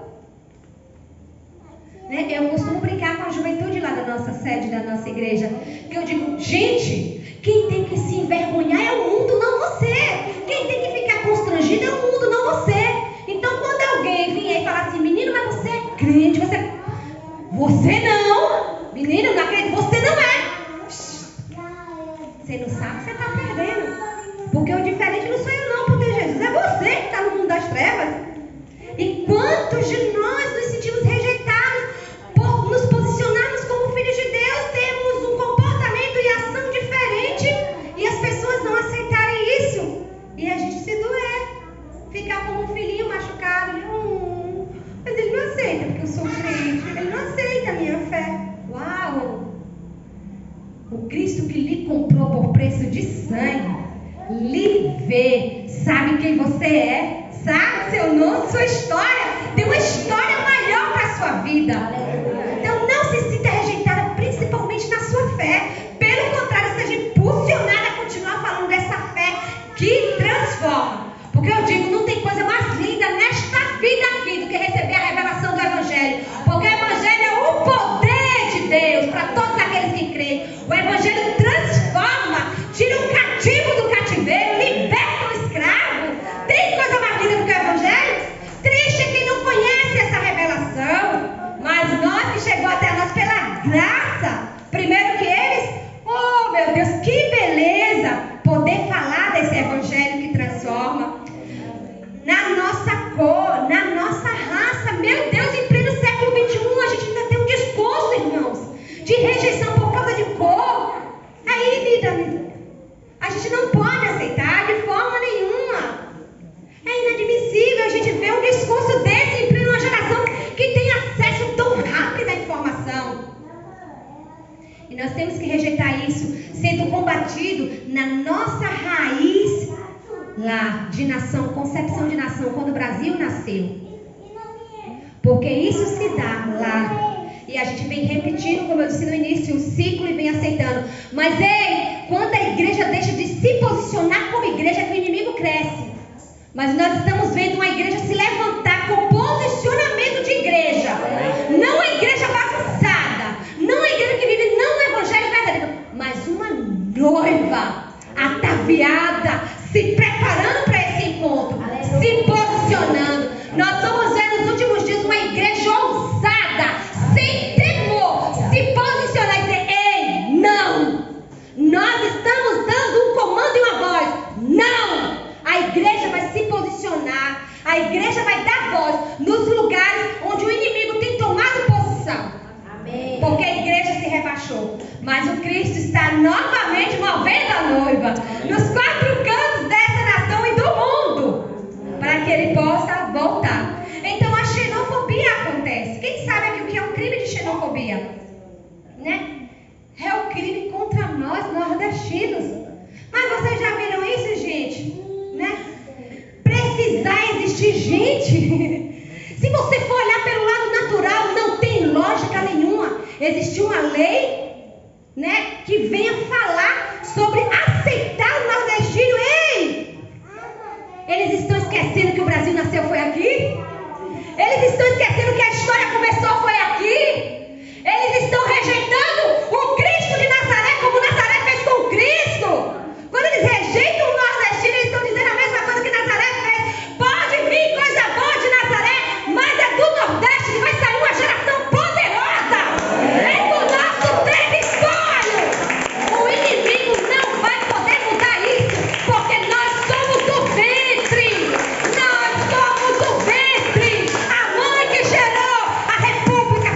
Né? Eu costumo brincar com a juventude lá da nossa sede, da nossa igreja. Que eu digo, gente, quem tem que se envergonhar é o mundo, não você. Quem tem que ficar constrangido é o mundo, não você. Então quando alguém vier e falar assim, menino, mas você é crente, você não. Menino, não acredito, você não é. Você não sabe que você está perdendo. Porque o diferente não sou eu não, porque Jesus é você que está no mundo das trevas. E quantos de nós nos sentimos rejeitados por nos posicionarmos como filhos de Deus, termos um comportamento e ação diferente e as pessoas não aceitarem isso. E a gente se doer. Ficar como um filhinho machucado. Mas ele não aceita porque eu sou crente. Ele não aceita a minha fé. Uau! O Cristo que lhe comprou por preço de sangue, lhe vê, sabe quem você é, sabe seu nome, sua história, tem uma história maior para a sua vida. Então não se sinta rejeitada, principalmente na sua fé. Pelo contrário, seja impulsionada a continuar falando dessa fé que transforma. Porque eu digo, não tem coisa mais linda nesta vida aqui do que receber a revelação do Evangelho. Porque o Evangelho é o poder de Deus para todos aqueles que creem. O Evangelho transforma, tira o cativo do cativeiro, liberta o escravo. Tem coisa mais linda do que o Evangelho? Triste é quem não conhece essa revelação. Mas nós que chegou até nós pela graça, primeiro que eles, oh meu Deus, que beleza poder falar desse Evangelho que transforma. Na nossa cor, na nossa raça, meu Deus, em pleno século XXI, a gente ainda tem um discurso, irmãos, de rejeição por causa de cor. Aí, vida, a gente não pode aceitar de forma nenhuma. É inadmissível a gente ver um discurso desse em plena geração que tem acesso tão rápido à informação. E nós temos que rejeitar isso, sendo combatido na nossa raiz lá de nação, concepção de nação, quando o Brasil nasceu. Porque isso se dá lá. E a gente vem repetindo, como eu disse no início, um ciclo e vem aceitando. Mas ei, quando a igreja deixa de se posicionar como igreja, que o inimigo cresce. Mas nós estamos vendo uma igreja se levantar com posicionamento de igreja. Não a igreja bagunçada, não a igreja que vive não o evangelho verdadeiro, mas uma noiva ataviada, se preparando para esse encontro, se posicionando. Nós vamos ver nos últimos dias uma igreja ousada, sem temor, se posicionar e dizer, ei, não, nós estamos dando um comando e uma voz, não, a igreja vai se posicionar, a igreja vai dar voz nos lugares onde o inimigo tem tomado posição. Amém. Porque a igreja se rebaixou, mas o Cristo está novamente movendo a noiva nos quatro cantos dessa nação e do mundo, para que ele possa voltar. Então a xenofobia acontece. Quem sabe aqui o que é um crime de xenofobia? Né? É o crime contra nós nordestinos. Mas vocês já viram isso, gente? Né? Precisar existir gente. Se você for olhar pelo lado natural, não tem lógica nenhuma existir uma lei, né, que venha falar sobre aceitar o nordestino. Ei! Eles estão esquecendo que o Brasil nasceu foi aqui? Eles estão esquecendo que a história começou foi aqui? Eles estão rejeitando o Cristo de Nazaré, como Nazaré fez com o Cristo. Quando eles rejeitam o nordestino, eles estão dizendo a mesma coisa que Nazaré fez. Pode vir coisa boa de Nazaré, mas é do Nordeste que vai sair uma geração poderosa. É do nosso território. O inimigo não vai poder mudar isso, porque nós somos do ventre. Nós somos do ventre. A mãe que gerou a República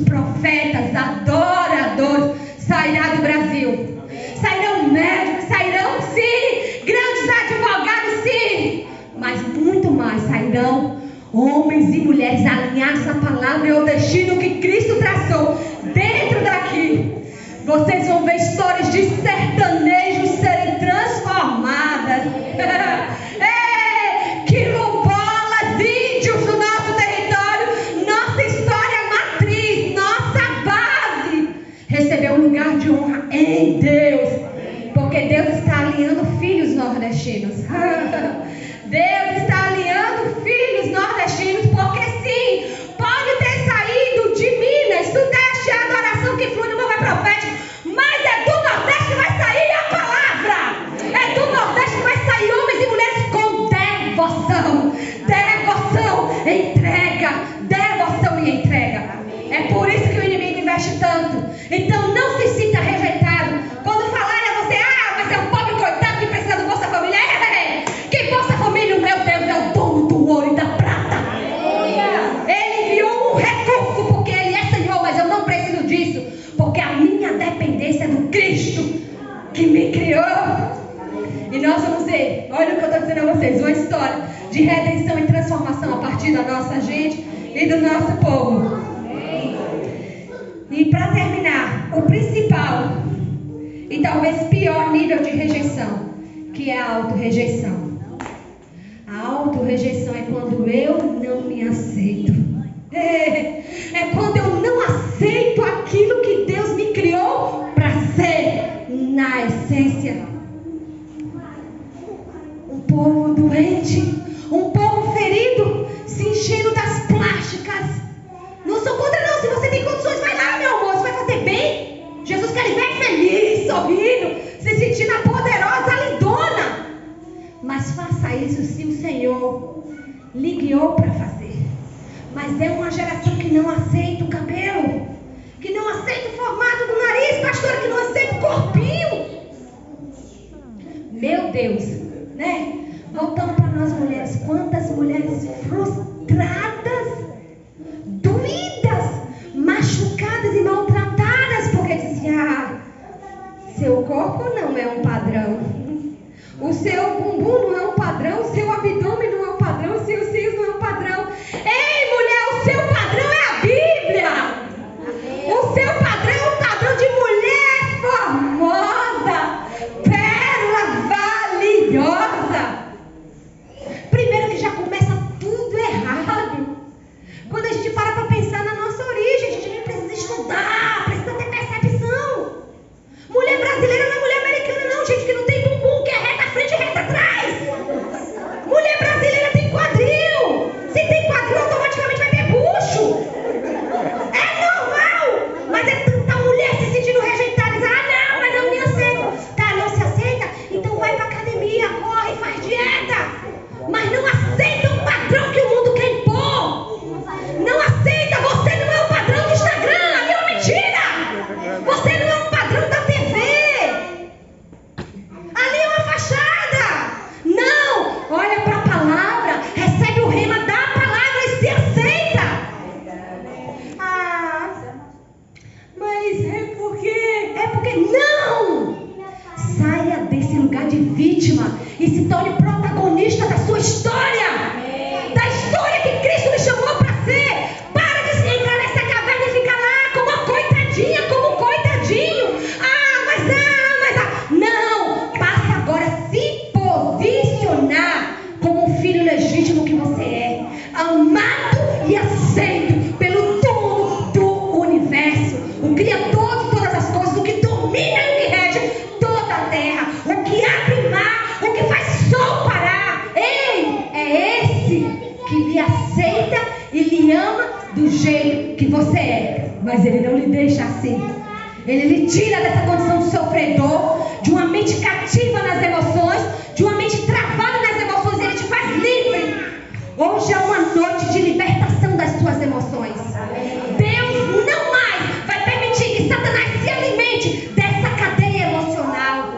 profetas, adoradores sairá do Brasil. Sairão médicos, sairão sim, grandes advogados sim, mas muito mais sairão homens e mulheres alinhados à palavra e ao destino que Cristo traçou dentro daqui. Vocês vão ver histórias de sertanejos serem transformadas. Quilombolas, índios do nosso território, nossa história matriz, nossa base, recebeu um lugar de honra em Deus, porque Deus está alinhando filhos nordestinos. Deus está alinhando filhos nordestinos, porque sim, pode ter saído de Minas, Sudeste, a adoração que flui no mover profético, mas é do Nordeste que vai sair a palavra. É do Nordeste que vai sair homens e mulheres com devoção, devoção e entrega. É por isso que o inimigo investe tanto. Então não se sinta rejeitado quando falarem a você: mas é um pobre coitado que precisa do Bolsa Família. Que Bolsa Família, o meu Deus é o dono do ouro e da prata. Ele enviou um recurso porque Ele é Senhor, mas eu não preciso disso, porque a minha dependência é do Cristo que me criou. E nós vamos ver, olha o que eu estou dizendo a vocês, uma história de redenção e transformação a partir da nossa gente e do nosso povo. E para terminar, o principal e talvez pior nível de rejeição, que é a autorrejeição. A autorrejeição é quando eu não me aceito. É quando eu não aceito aquilo que Deus me criou para ser na essência. Um povo doente, um povo ferido, se enchendo das plásticas. Não sou contra não, se você tem condições, vai lá, meu amor, você vai fazer bem. Jesus quer lhe ver feliz, sorrindo, se sentindo a poderosa lindona. Mas faça isso se o Senhor lhe guiou para fazer. Mas é uma geração que não aceita o cabelo, que não aceita o formato do nariz, pastora, que não aceita o corpinho. Meu Deus, né? Voltando para nós mulheres, quantas mulheres frustradas, doídas, machucadas e maltratadas, porque dizem: seu corpo não é um padrão, o seu bumbum não é um padrão, o seu abdômen não é um padrão, os seus seios não é um padrão. Ei, mulher, o seu padrão é a Bíblia. O seu padrão é um padrão de mulher formosa, pérola valiosa. Primeiro que já começa tudo errado. Quando a gente para pensar na nossa origem, a gente precisa estudar, precisa ter percepção. Mulher brasileira não é mulher americana não, gente, que não tem bumbum, que é reta frente e reta atrás. Mulher brasileira tem quadril. Se tem quadril, automaticamente vai ter bucho. É normal. Mas é tanta mulher se sentindo rejeitada. Diz: não, mas eu não me aceito. Tá, não se aceita? Então vai pra academia, corre, faz dieta. Mas não aceita o padrão que o mundo quer impor. Não aceita, você não é o padrão do Instagram. Ali é uma mentira. Você não é um padrão da TV. Ali é uma fachada. Não, olha para a palavra, recebe o rema da palavra e se aceita. Mas é porque não. Saia desse lugar de vítima e se torne protagonista da sua história, da história que Cristo me chamou para ser. Para de entrar nessa caverna e ficar lá como uma coitadinha, como um coitadinho. Não, passa agora a se posicionar como um filho legítimo que você é, amado e aceito pelo dono do universo, o Criador de todas as coisas, o que domina e o que rege toda a terra, o que abre mar, o que faz sol parar. Ei, é esse que lhe aceita e lhe ama do jeito que você é. Mas Ele não lhe deixa assim. Ele lhe tira dessa condição de sofredor, de uma mente cativa nas emoções, de uma mente travada nas emoções. Ele te faz livre. Hoje é uma noite de libertação das suas emoções. Deus não mais vai permitir que Satanás se alimente dessa cadeia emocional.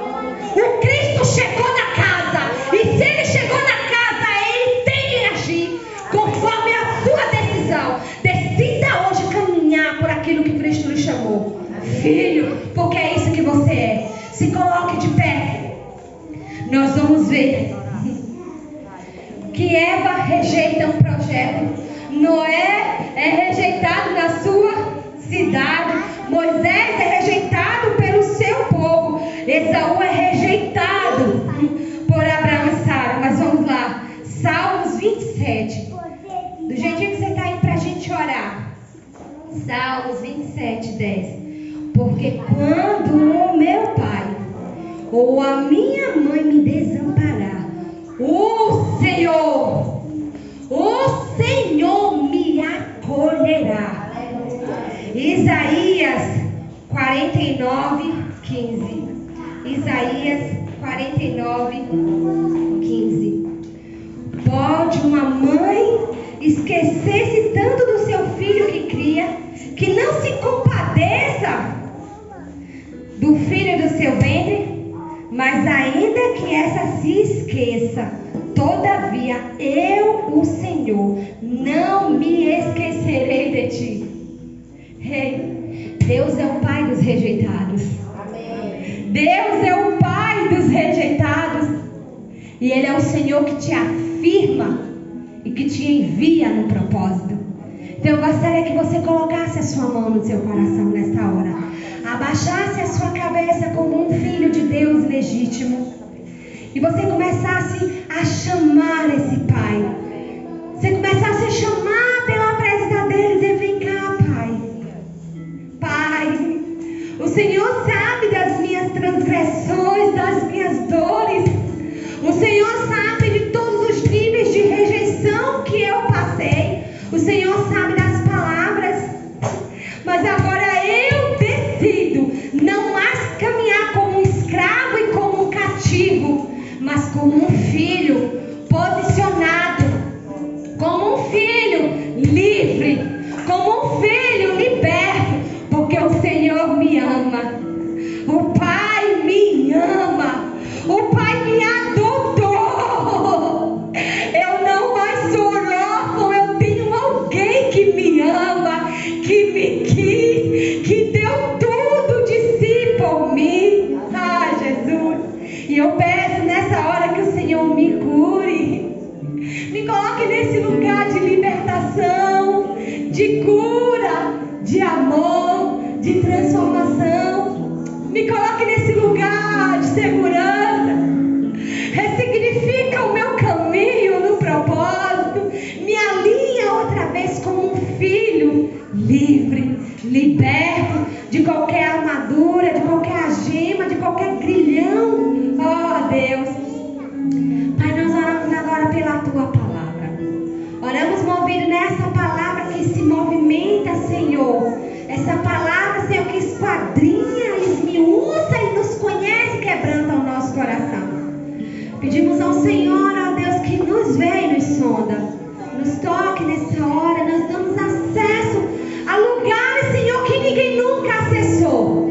O Cristo chegou na casa, e se Ele chegou na casa, Ele tem que agir conforme a sua decisão. Decida hoje caminhar por aquilo filho, porque é isso que você é. Se coloque de pé. Nós vamos ver que Eva rejeita um projeto, Noé é rejeitado na sua cidade, Moisés é rejeitado pelo seu povo, Esaú é rejeitado por Abraão e Sara. Mas vamos lá, Salmos 27, do jeitinho que você está aí para a gente orar. Salmos 27, 10. Porque quando o meu pai ou a minha mãe me desamparar, o Senhor me acolherá. Isaías 49, 15. Isaías 49, 15. Pode uma mãe esquecer-se tanto do seu filho que cria, que não se compadeça do filho do seu ventre? Mas ainda que essa se esqueça, todavia eu, o Senhor, não me esquecerei de ti. Ei, Deus é o Pai dos rejeitados. Amém. Deus é o Pai dos rejeitados. E Ele é o Senhor que te afirma e que te envia no propósito. Então eu gostaria que você colocasse a sua mão no seu coração nesta hora, abaixasse a sua cabeça como um filho de Deus legítimo, e você começasse a chamar esse Pai. Você começasse a chamar pela presença dele e dizer: vem cá, Pai. Pai, o Senhor sabe das minhas transgressões, das minhas dores. O Senhor sabe de todos os níveis de rejeição que eu passei. O Senhor sabe das palavras. Mas agora eu decido não mais caminhar como um escravo e como um cativo, mas como um filho posicionado, como um filho livre, como um filho liberto, porque o Senhor me ama. O Pai me ama. O Pai me adotou. Eu não mais sou órfão. Eu tenho alguém que me ama, que me quis, que deu tudo de si por mim. Ah, Jesus. E eu peço nessa hora que o Senhor me cure. Me coloque nesse lugar de libertação, de cura, de amor, de transformação. Me coloque nesse lugar de segurança. Ressignifica o meu caminho no propósito. Me alinha outra vez como um filho livre, liberto de qualquer armadura, de qualquer algema, de qualquer grilhão. Oh, Deus. Pai, nós oramos agora pela Tua palavra. Oramos movido nessa palavra que se movimenta, Senhor. Essa palavra, Senhor, que esquadrinha, esmiuça e nos conhece, quebranta o nosso coração. Pedimos ao Senhor, ó Deus, que nos vê e nos sonda. Nos toque nessa hora. Nós damos acesso a lugares, Senhor, que ninguém nunca acessou.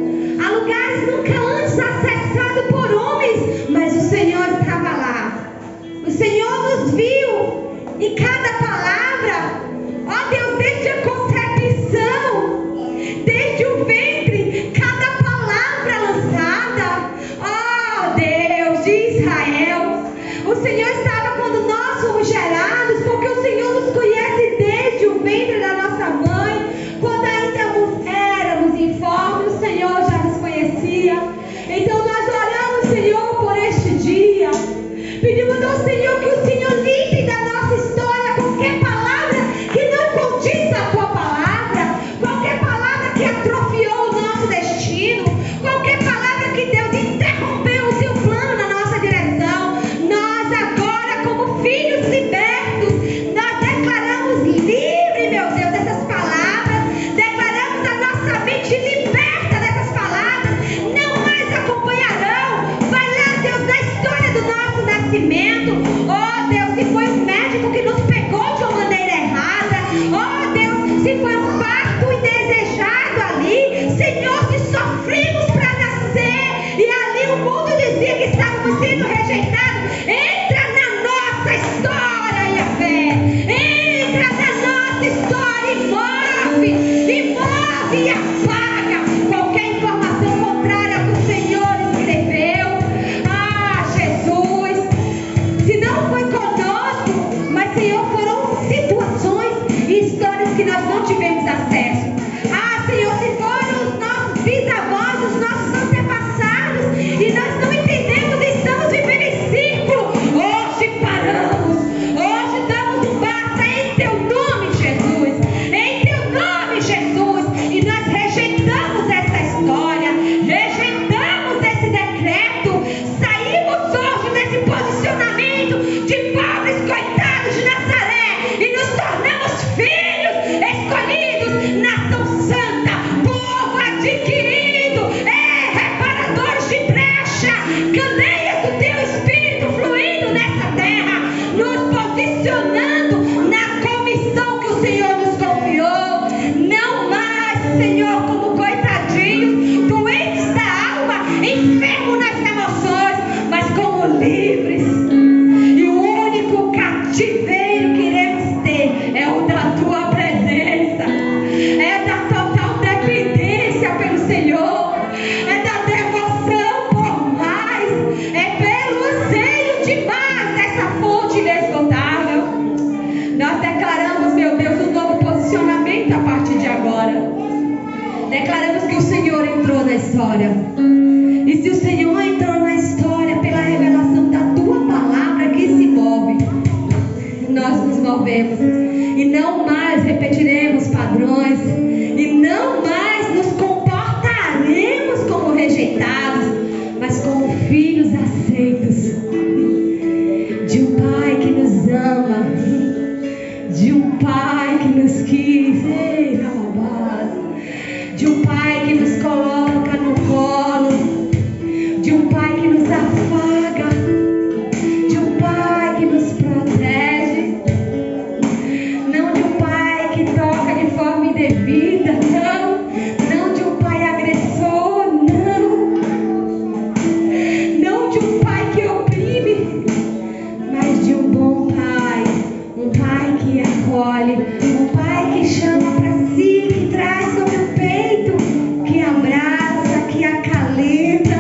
como coitadinhos, doentes da alma, enfermos nas emoções, mas como livres. E o único cativeiro que iremos ter é o da tua presença, é da total dependência pelo Senhor, é da devoção por mais, é pelo anseio de mais dessa fonte inesgotável. Nós declaramos, meu Deus, um novo posicionamento a partir de agora. Declaramos que o Senhor entrou na história. E se o Senhor entrou na história pela revelação da tua palavra que se move, nós nos movemos. E não mais repetiremos padrões. E não mais nos comportaremos como rejeitados, mas como filhos aceitos de um Pai que nos ama, de um Pai que nos quis, de um Pai que nos coloca no colo, de um Pai que nos afaga, de um Pai que nos protege, não de um Pai que toca de forma indevida, não de um Pai agressor, não de um Pai que oprime, mas de um bom Pai, um Pai que acolhe, um Pai que chama para si, que traz sobre o peito, que abraça, que acalenta.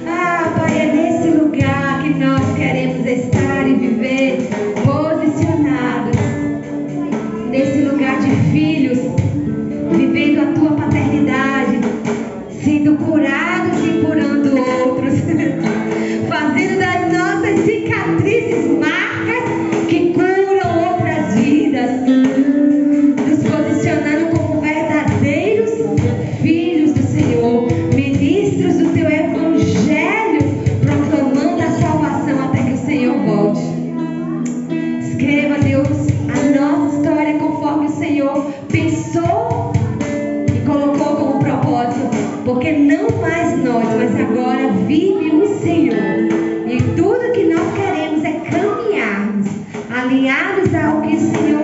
Ah, Pai, é nesse lugar que nós queremos estar e viver posicionados, nesse lugar de filhos, vivendo a tua paternidade, sendo curados e curando outros, fazendo das nossas cicatrizes marcas que curam outras vidas, nos posicionando como verdadeiros filhos do Senhor, ministros do teu evangelho, proclamando a salvação até que o Senhor volte. Escreva, Deus, a nossa história conforme o Senhor pensou e colocou como propósito, porque não mais nós, mas agora vive o Senhor. E tudo que nós queremos é caminharmos alinhados ao que o Senhor